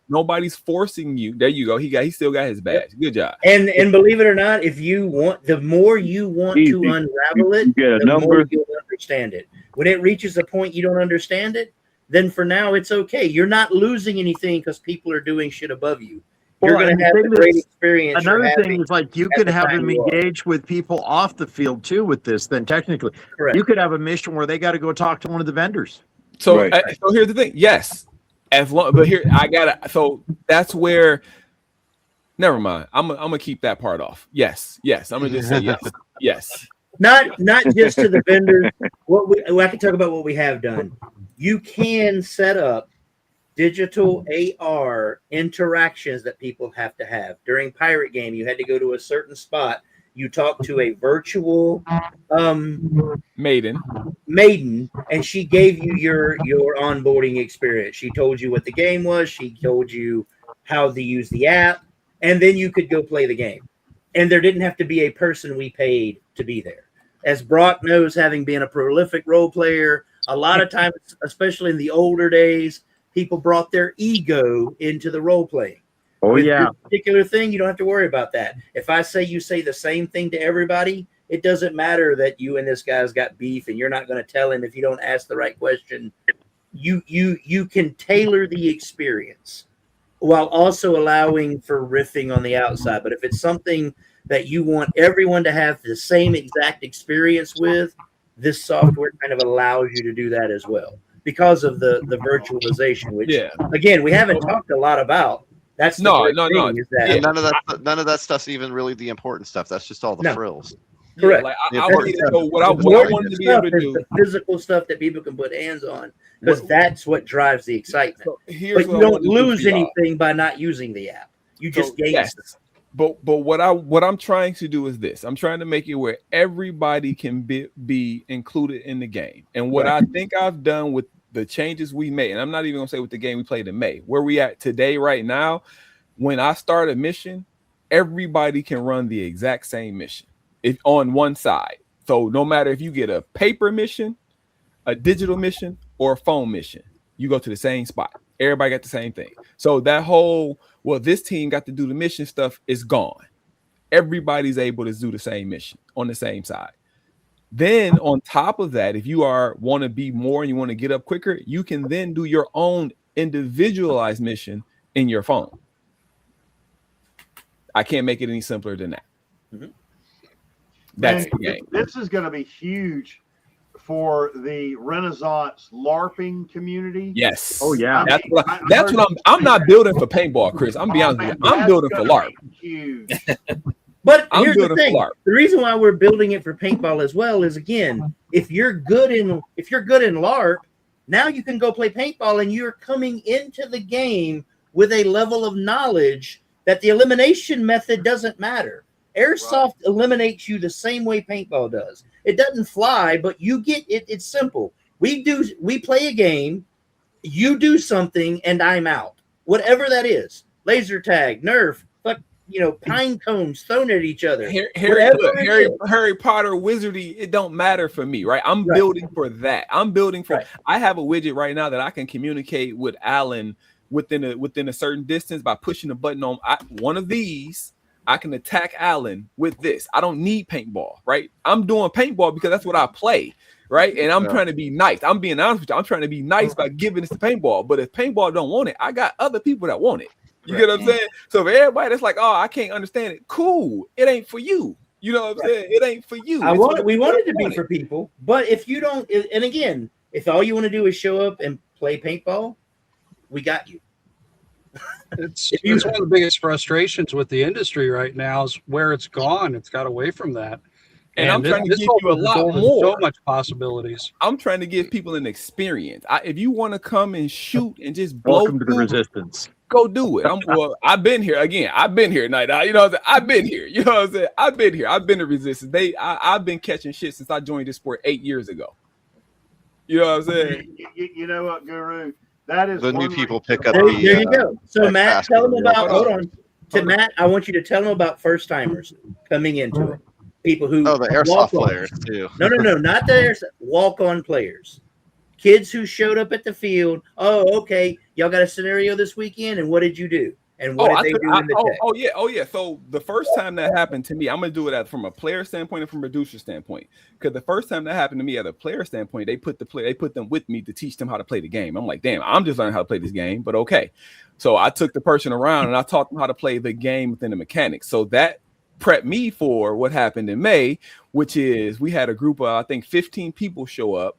nobody's forcing you. There you go. He still got his badge. Good job. And believe it or not, if you want, the more you want to unravel it, the more you'll understand it. When it reaches a point you don't understand it, then for now it's okay. You're not losing anything because people are doing shit above you. You're going to have a great experience. Another thing is, like, you could have them engage with people off the field too with this. Then technically, you could have a mission where they got to go talk to one of the vendors. So, so here's the thing. Yes, but here So that's where. Never mind. I'm gonna keep that part off. Yes. I'm gonna just say yes. Yes. Not just to the vendors. I can talk about what we have done. You can set up digital AR interactions that people have to have. During Pirate Game, you had to go to a certain spot. You talked to a virtual maiden, and she gave you your onboarding experience. She told you what the game was. She told you how to use the app, and then you could go play the game. And there didn't have to be a person we paid to be there. As Brock knows, having been a prolific role player, a lot of times, especially in the older days, people brought their ego into the role playing. With this particular thing, you don't have to worry about that. If I say you say the same thing to everybody, it doesn't matter that you and this guy's got beef and you're not going to tell him if you don't ask the right question. You can tailor the experience while also allowing for riffing on the outside. But if it's something that you want everyone to have the same exact experience with, this software kind of allows you to do that as well, because of the virtualization, which again, we haven't talked a lot about. That's the No, great no, no. thing, is that And none of that stuff's even really the important stuff. That's just all the No. frills. correct. Like The I important wanted, stuff so what I is The what I important wanted to be able stuff to is do. the physical stuff that people can put hands on, because What- that's what drives the excitement. So here's But what you I don't wanted to do lose for y'all. anything by not using the app. You So, just gain yes. stuff. But what I'm trying to do is this. I'm trying to make it where everybody can be included in the game. And what I think I've done with the changes we made, and I'm not even gonna say with the game we played in May, where we at today, right now, when I start a mission, everybody can run the exact same mission if on one side. So no matter if you get a paper mission, a digital mission, or a phone mission, you go to the same spot. Everybody got the same thing. So that whole, well, this team got to do the mission stuff is gone. Everybody's able to do the same mission on the same side. Then on top of that, if you want to be more and you want to get up quicker, you can then do your own individualized mission in your phone. I can't make it any simpler than that. Mhm. That's And the game. This is going to be huge for the Renaissance LARPing community. Yes. Oh, yeah. That's what I that's heard what you I'm say not that. building for paintball, Chris. I'm be honest with you. I'm That's building for gonna LARP. be huge. But I'm here's the building for thing: LARP. the reason why we're building it for paintball as well is, again, if you're good in LARP, now you can go play paintball, and you're coming into the game with a level of knowledge that the elimination method doesn't matter. Airsoft eliminates you the same way paintball does. It doesn't fly, but you get it. It's simple. We play a game, you do something, and I'm out. Whatever that is, laser tag, Nerf, pine cones thrown at each other. Harry Potter wizardy, it don't matter for me, right? I'm building for that. I'm building for I have a widget right now that I can communicate with Alan within a certain distance by pushing a button on one of these. I can attack Alan with this. I don't need paintball, right? I'm doing paintball because that's what I play, right? And I'm trying to be nice. I'm being honest with you. I'm trying to be nice by giving this to paintball. But if paintball don't want it, I got other people that want it. You get what I'm saying? So if everybody that's like, oh, I can't understand it, cool. It ain't for you. You know what I'm saying? It ain't for you. We want it to be for people. But if you don't, and again, if all you want to do is show up and play paintball, we got you. It's one of the biggest frustrations with the industry right now is where it's gone. It's got away from that. And I'm trying to give you a lot opens more. So much possibilities. I'm trying to give people an experience. If you want to come and shoot and just blow, Welcome to the resistance. Go do it. I've been here again. I've been here, Night Out. You know what I'm saying? I've been here. You know what I'm saying? I've been here. I've been to resistance. I've been catching shit since I joined this sport 8 years ago. You know what I'm saying? You know what, Guru? That is The new people pick up. There you go. So Matt, tell them about. Hold on. To Matt, I want you to tell them about first timers coming into it. People who the airsoft players too. No, not the airsoft. Walk-on players. Kids who showed up at the field. Oh, okay. Y'all got a scenario this weekend, and what did you do? And what did they do in the tech? Oh yeah. So the first time that happened to me, I'm gonna do it from a player standpoint and from a producer standpoint. Because the first time that happened to me at a player standpoint, they put them with me to teach them how to play the game. I'm like, damn, I'm just learning how to play this game, but okay. So I took the person around and I taught them how to play the game within the mechanics. So that prepped me for what happened in May, which is we had a group of I think 15 people show up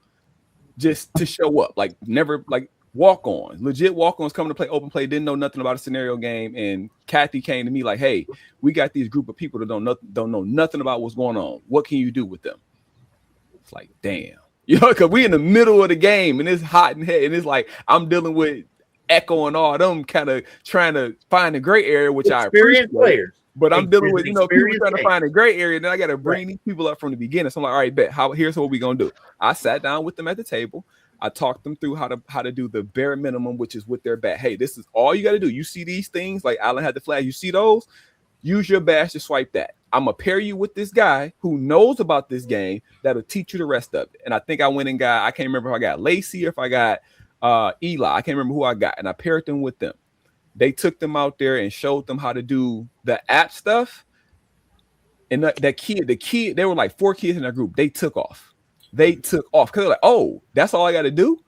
just to show up, legit walk-ons coming to play open play, didn't know nothing about a scenario game. And Kathy came to me like, hey, we got these group of people that don't know nothing about what's going on. What can you do with them? It's like, damn, because we in the middle of the game and it's hot and heavy, and it's like I'm dealing with Echo and all them kind of trying to find a gray area, which I appreciate. Players. But I'm dealing with, people trying to find a gray area. Then I got to bring these people up from the beginning. So I'm like, all right, bet. Here's what we're going to do. I sat down with them at the table. I talked them through how to do the bare minimum, which is with their bat. Hey, this is all you got to do. You see these things, like Alan had the flag. You see those? Use your badge to swipe that. I'm going to pair you with this guy who knows about this game that'll teach you the rest of it. And I think I went and I can't remember if I got Lacey or if I got Eli. I can't remember who I got. And I paired them with them. They took them out there and showed them how to do the app stuff. And the kid, they were like 4 kids in that group. They took off. Because they're like, oh, that's all I got to do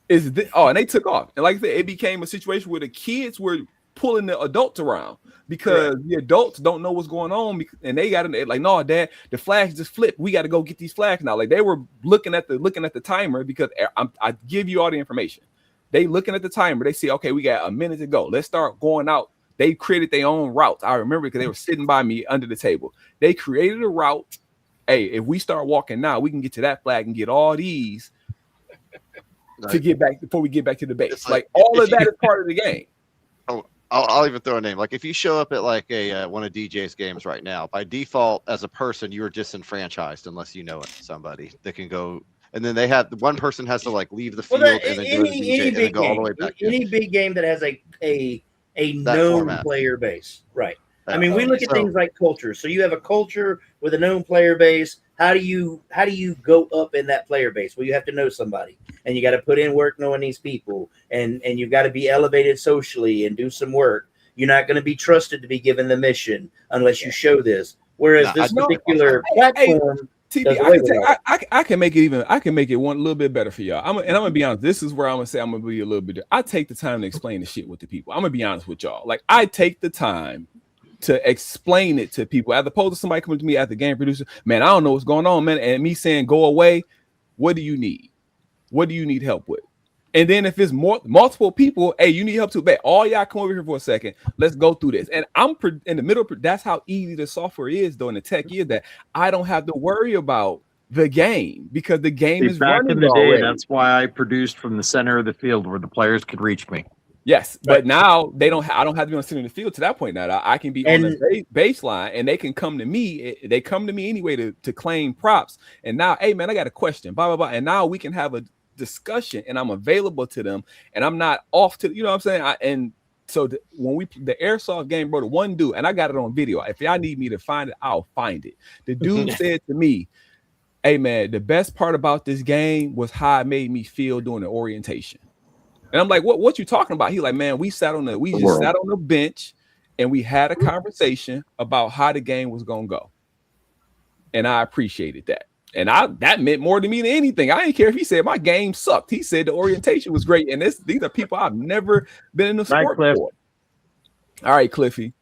is this. Oh, and they took off. And like I said, it became a situation where the kids were pulling the adults around because the adults don't know what's going on. And they got it like, no, Dad, the flags just flipped. We got to go get these flags now. Like they were looking at the timer because I give you all the information. They looking at the timer. They see, okay, we got a minute to go. Let's start going out They created their own routes. I remember because they were sitting by me under the table. They created a route. Hey, if we start walking now, we can get to that flag and get all these to get back before we get back to the base. Like all of that is part of the game. Oh, I'll even throw a name. Like if you show up at like a one of DJ's games right now, by default, as a person, you are disenfranchised unless you know somebody that can go. And then they have one person has to like leave the field and then go to DJ and then go all the way back. Any big game that has a known format. Player base, right? I mean, we look at things like culture. So you have a culture with a known player base. How do you go up in that player base? Well, you have to know somebody, and you got to put in work knowing these people, and you've got to be elevated socially and do some work. You're not going to be trusted to be given the mission unless you show this. Whereas this particular platform. I can make it even. I can make it one little bit better for y'all. I'm gonna be honest. This is where I'm gonna say I'm gonna be a little bit. I take the time to explain the shit with the people. I'm gonna be honest with y'all. Like I take the time to explain it to people, as opposed to somebody coming to me as the game producer. Man, I don't know what's going on, man, and me saying go away. What do you need? What do you need help with? And then if it's multiple people, hey, you need help too. But all y'all come over here for a second. Let's go through this. And I'm in the middle. That's how easy the software is, though, and the tech is that I don't have to worry about the game because the game is back running in the already. day. That's why I produced from the center of the field where the players could reach me. Yes, but now they don't. I don't have to be on the center of the field to that point. Now I can be on the baseline, and they can come to me. They come to me anyway to claim props. And now, hey man, I got a question. Blah blah blah. And now we can have a discussion, and I'm available to them, and I'm not off to. You know what I'm saying? When the airsoft game, bro, the one dude, and I got it on video. If y'all need me to find it, I'll find it. The dude said to me, "Hey man, the best part about this game was how it made me feel during the orientation." And I'm like, what you talking about? He like, man, we just sat on the bench and we had a conversation about how the game was gonna go. And I appreciated that. And that meant more to me than anything. I didn't care if he said my game sucked. He said the orientation was great. And these are people I've never been in the sport before. All right, Cliffy.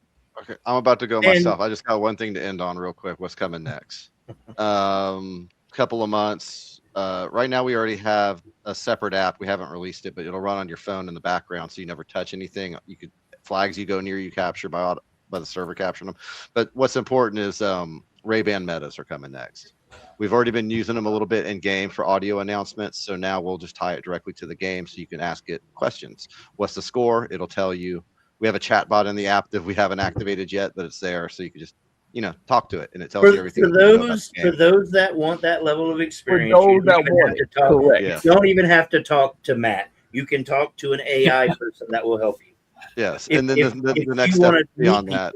Okay, I'm about to go myself. I just got one thing to end on real quick. What's coming next? Couple of months. Right now we already have a separate app. We haven't released it, but it'll run on your phone in the background, so you never touch anything. You could flags you go near, you capture by the server capturing them. But what's important is Ray-Ban metas are coming next. We've already been using them a little bit in game for audio announcements, so now we'll just tie it directly to the game, so you can ask it questions. What's the score? It'll tell you. We have a chat bot in the app that we haven't activated yet, but it's there, so you can just talk to it, and it tells you everything. For those that want that level of experience, you don't even have to talk to Matt. You can talk to an AI person that will help you. Yes, and then the next step beyond that,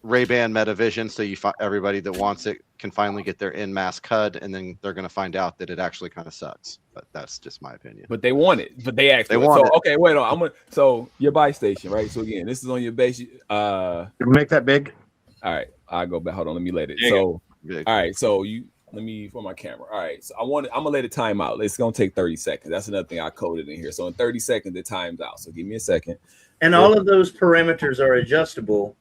Ray-Ban MetaVision, so everybody that wants it can finally get their in-mass HUD, and then they're going to find out that it actually kind of sucks. But that's just my opinion. But they want it. But they actually want it. Okay, wait on. So your buy station, right? So again, this is on your base. Make that big. All right, I'll go back. Hold on, let me let it. So, all right, so let me for my camera. All right, so I'm gonna let it time out. It's gonna take 30 seconds. That's another thing I coded in here. So in 30 seconds, it times out. So give me a second. And all of those parameters are adjustable.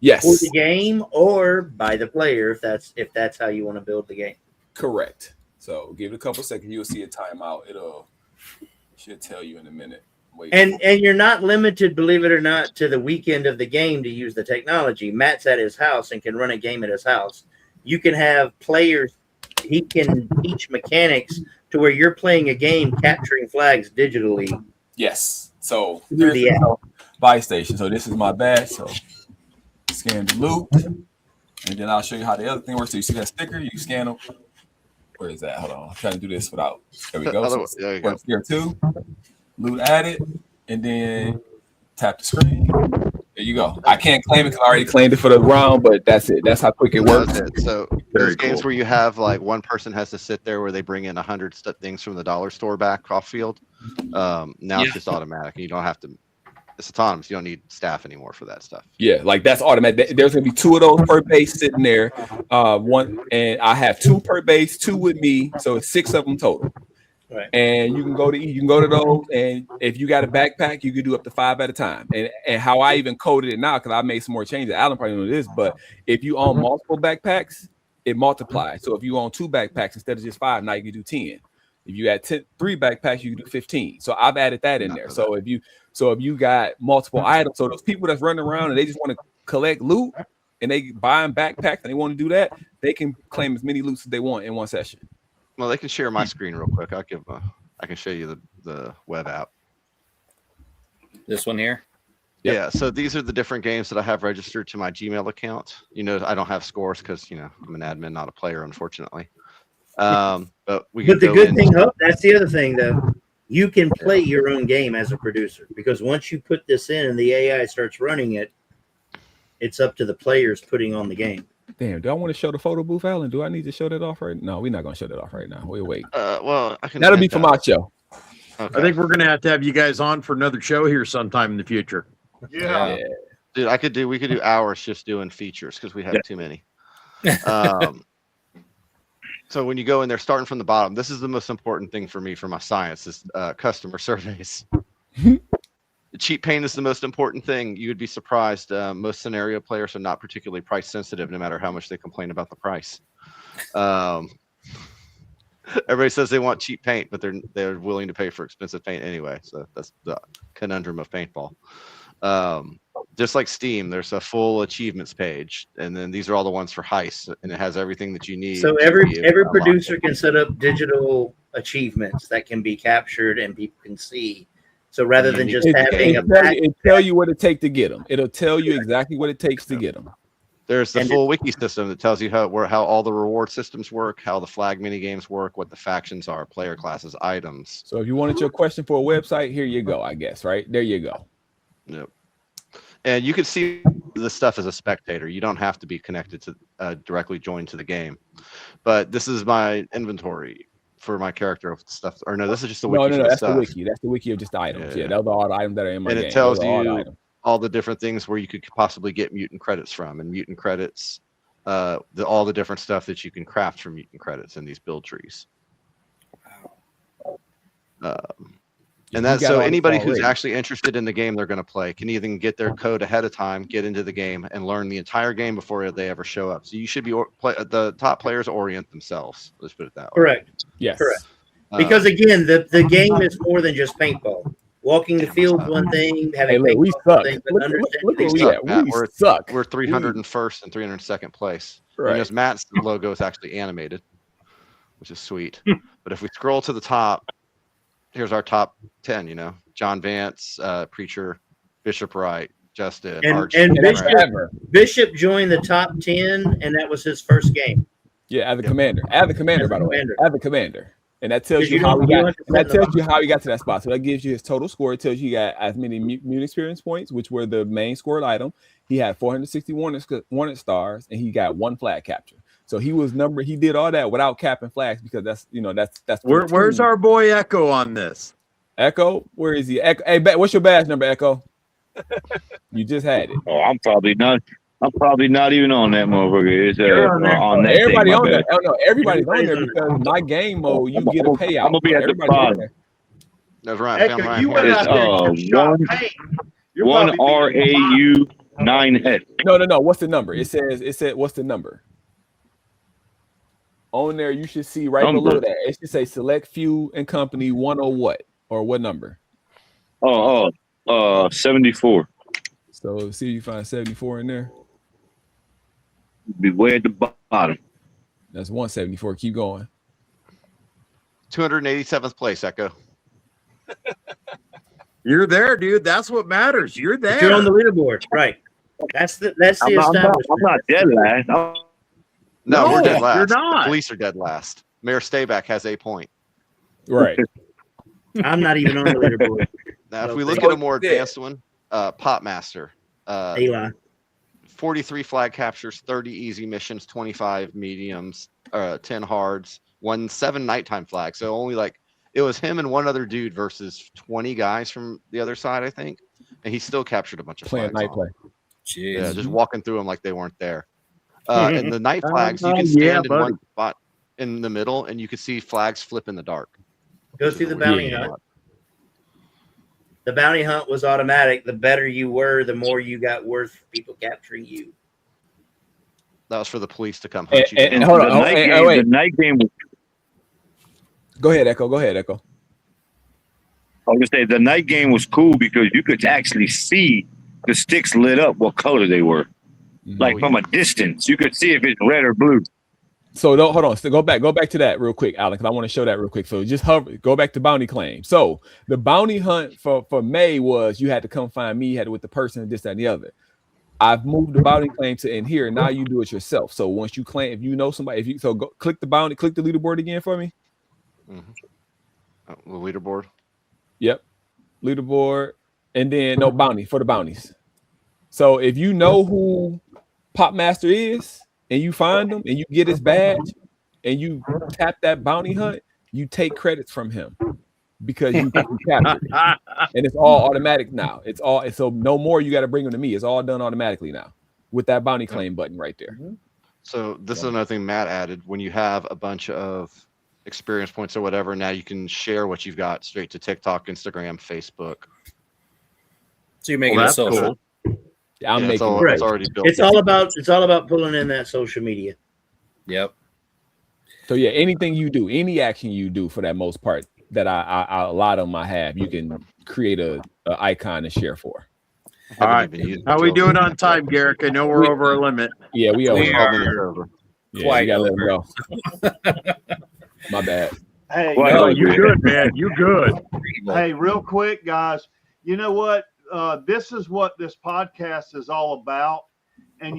Yes. For the game or by the player, if that's how you want to build the game. Correct. So give it a couple seconds. You'll see a timeout. Should tell you in a minute. Wait. And you're not limited, believe it or not, to the weekend of the game to use the technology. Matt's at his house and can run a game at his house. You can have players. He can teach mechanics to where you're playing a game capturing flags digitally. Yes. So through the app. Buy station. So this is my badge. So scan the loop, and then I'll show you how the other thing works. So you see that sticker, you scan them. Where is that? Hold on, I'm trying to do this without. There we go. So there you go. Here too. Loot added, and then tap the screen. There you go. I can't claim it because I already claimed it for the round, but that's it. That's how quick it works. So there's games where you have like one person has to sit there where they bring in 100 things from the dollar store back off field. Now it's just automatic. You don't have to. It's autonomous. You don't need staff anymore for that stuff. Yeah, like that's automatic. There's gonna be 2 of those per base sitting there. One, and I have 2 per base, 2 with me, so it's 6 of them total. Right. And you can go to those, and if you got a backpack, you can do up to 5 at a time. And how I even coded it now, because I made some more changes. Alan probably knows this, but if you own multiple backpacks, it multiplies. So if you own 2 backpacks instead of just 5, now you can do 10. If you add 3 backpacks, you can do 15. So I've added that in there. So if you got multiple items, so those people that's running around and they just want to collect loot and they buying backpacks and they want to do that, they can claim as many loots as they want in one session. Well, they can share my screen real quick. I can show you the web app. This one here. Yep. Yeah, so these are the different games that I have registered to my Gmail account. You know, I don't have scores because, you know, I'm an admin, not a player, unfortunately. But the good thing, that's the other thing, though. You can play your own game as a producer, because once you put this in and the AI starts running it, it's up to the players putting on the game. Damn, do I want to show the photo booth, Alan? Do I need to show that off right now? No, we're not going to show that off right now. We'll wait. Well, I can. That'll be for my show. Okay. I think we're going to have you guys on for another show here sometime in the future. Yeah. Dude, we could do hours just doing features because we have too many. So when you go in there, starting from the bottom, this is the most important thing for me for my science is customer surveys. Cheap paint is the most important thing. You would be surprised. Most scenario players are not particularly price sensitive, no matter how much they complain about the price. Everybody says they want cheap paint, but they're willing to pay for expensive paint anyway. So that's the conundrum of paintball. Just like Steam, there's a full achievements page, and then these are all the ones for heists, and it has everything that you need. So every producer can set up digital achievements that can be captured and people can see. So rather than just having it'll tell you what it takes to get them. It'll tell you exactly what it takes to get them. There's the full wiki system that tells you how all the reward systems work, how the flag mini games work, what the factions are, player classes, items. So if you wanted your question for a website, here you go, I guess, right? There you go. Yep. And you can see this stuff as a spectator. You don't have to be connected to directly joined to the game. But this is my inventory for my character of stuff. Or no, this is just the wiki. No, that's stuff. the wiki. That's the wiki of just items. Yeah, those are all the items that are in my game. And it tells you all the different things where you could possibly get mutant credits from, and mutant credits, all the different stuff that you can craft from mutant credits in these build trees. And that's so anybody who's actually interested in the game they're going to play can even get their code ahead of time, get into the game, and learn the entire game before they ever show up. So you should be the top players orient themselves. Let's put it that way. Correct. Yes. Correct. Because again, the game is more than just paintball. Walking the field's one thing. Having we suck. We suck. We're 301st and 302nd place. Right. Because Matt's logo is actually animated, which is sweet. But if we scroll to the top, here's our top 10. You know, John Vance, Preacher, Bishop Wright, Justin, Archie, and Bishop joined the top 10, and that was his first game. Yeah, as a commander. As a commander, by the way. As a commander. And that tells you how he got. That tells you how he got to that spot. So that gives you his total score. It tells you he got as many mutant experience points, which were the main scored item. He had 460 wanted stars, and he got 1 flag capture. So he was He did all that without capping flags because that's. Where's our boy Echo on this? Echo, where is he? Echo, hey, what's your badge number, Echo? You just had it. Oh, I'm probably not even on that motherfucker. It's on that. Everybody thing, on there. Oh no, everybody's on there because my game mode, you get a payout. I'm gonna be at the bottom. That's right. Echo, you went out there and shot paint. One RAU 9S. No. What's the number? It said what's the number? On there, you should see right below that. It should say select few and company 10 what or what number? 74. So see if you find 74 in there. Be way at the bottom. That's 174. Keep going. 287th place, Echo. You're there, dude. That's what matters. You're there. You're on the leaderboard, right? That's the establishment. I'm not dead last. No, we're dead last. You're not. The police are dead last. Mayor Stayback has a point. Right. I'm not even on the leaderboard. Now, if we look at a more advanced one, Pop Master. Eli. 43 flag captures, 30 easy missions, 25 mediums, 10 hards, 7 nighttime flags. So only it was him and one other dude versus 20 guys from the other side, I think. And he still captured a bunch of playing flags. Night play. Jeez. Yeah, just walking through them like they weren't there. And the night flags, you can stand in one spot in the middle and you can see flags flip in the dark. Go through the bounty hunt. The bounty hunt was automatic. The better you were, the more you got worth for people capturing you. That was for the police to come hunt you. And hold on. The night game. Go ahead, Echo. Go ahead, Echo. I was gonna say the night game was cool because you could actually see the sticks lit up what color they were. Like from a distance, you could see if it's red or blue. So don't hold on. So go back to that real quick, Alex. I want to show that real quick. So just go back to bounty claim. So the bounty hunt for May was you had to come find me, you had to with the person, this, that, and the other. I've moved the bounty claim to in here. Now you do it yourself. So once you claim, if you know somebody, go click the bounty, click the leaderboard again for me. The leaderboard. Yep, leaderboard, and then no bounty for the bounties. So if you know who Pop Master is, and you find him, and you get his badge, and you tap that bounty hunt, you take credits from him because you captured it. And it's all automatic now. So no more you got to bring them to me. It's all done automatically now with that bounty claim button right there. So this is another thing Matt added. When you have a bunch of experience points or whatever, now you can share what you've got straight to TikTok, Instagram, Facebook. So you're making it social. Cool. Yeah, I'm making it's already built. It's all about pulling in that social media. Yep. So yeah, anything you do, any action you do for that most part that I a lot of them I have, you can create a icon and share for. All right. How we doing on time, Garrick? I know we're over our limit. Yeah, we are. Yeah, quite gotta let over. him go. My bad. Hey, Well, you good, man. You good. Hey, real quick, guys. You know what? This is what this podcast is all about. And,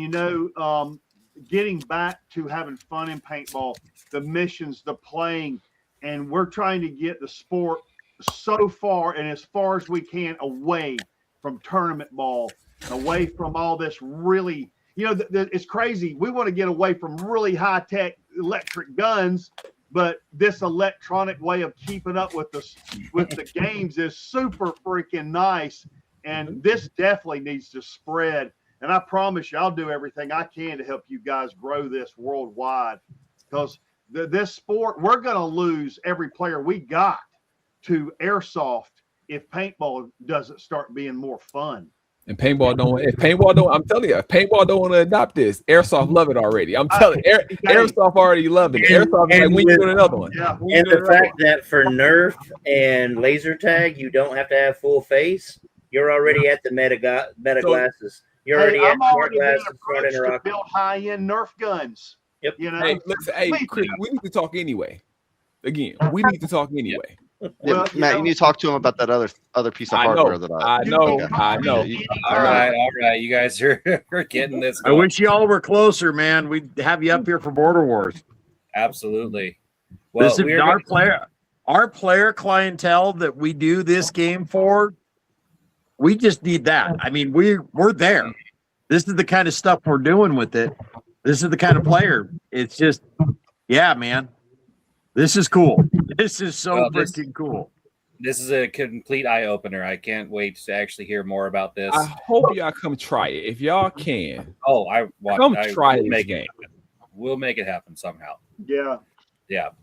getting back to having fun in paintball, the missions, the playing, and we're trying to get the sport so far and as far as we can away from tournament ball, away from all this really, it's crazy. We want to get away from really high-tech electric guns, but this electronic way of keeping up with the games is super freaking nice. And this definitely needs to spread. And I promise you, I'll do everything I can to help you guys grow this worldwide. Because this sport, we're going to lose every player we got to airsoft if paintball doesn't start being more fun. And paintball don't. I'm telling you, if paintball don't want to adopt this, airsoft love it already. I'm telling you, airsoft already love it. Airsoft is like we doing another one. Yeah, and the fact that for Nerf and laser tag, you don't have to have full face. You're already at the meta glasses. You're already at smart glasses, smart to build high-end Nerf guns. Yep. Hey, listen, Chris, we need to talk anyway. Again, we need to talk anyway. Yeah, Matt, you need to talk to him about that other piece of hardware that I know. All right. You guys are getting this going. I wish y'all were closer, man. We'd have you up here for Border Wars. Absolutely. Well, This is our player clientele that we do this game for. We just need that. I mean, we're there. This is the kind of stuff we're doing with it. This is the kind of player. It's just, yeah, man. This is cool. This is so freaking cool. This is a complete eye opener. I can't wait to actually hear more about this. I hope y'all come try it if y'all can. Come try this game. We'll make it happen somehow. Yeah.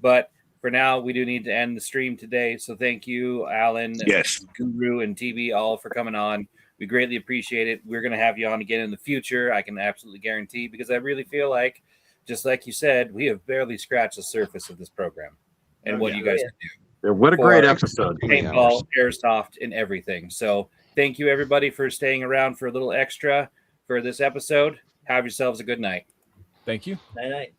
But for now, we do need to end the stream today. So thank you, Alan, Guru, and TB all for coming on. We greatly appreciate it. We're going to have you on again in the future. I can absolutely guarantee, because I really feel like, just like you said, we have barely scratched the surface of this program and what you guys can do. What a great episode. Paintball, airsoft, and everything. So thank you, everybody, for staying around for a little extra for this episode. Have yourselves a good night. Thank you. Night.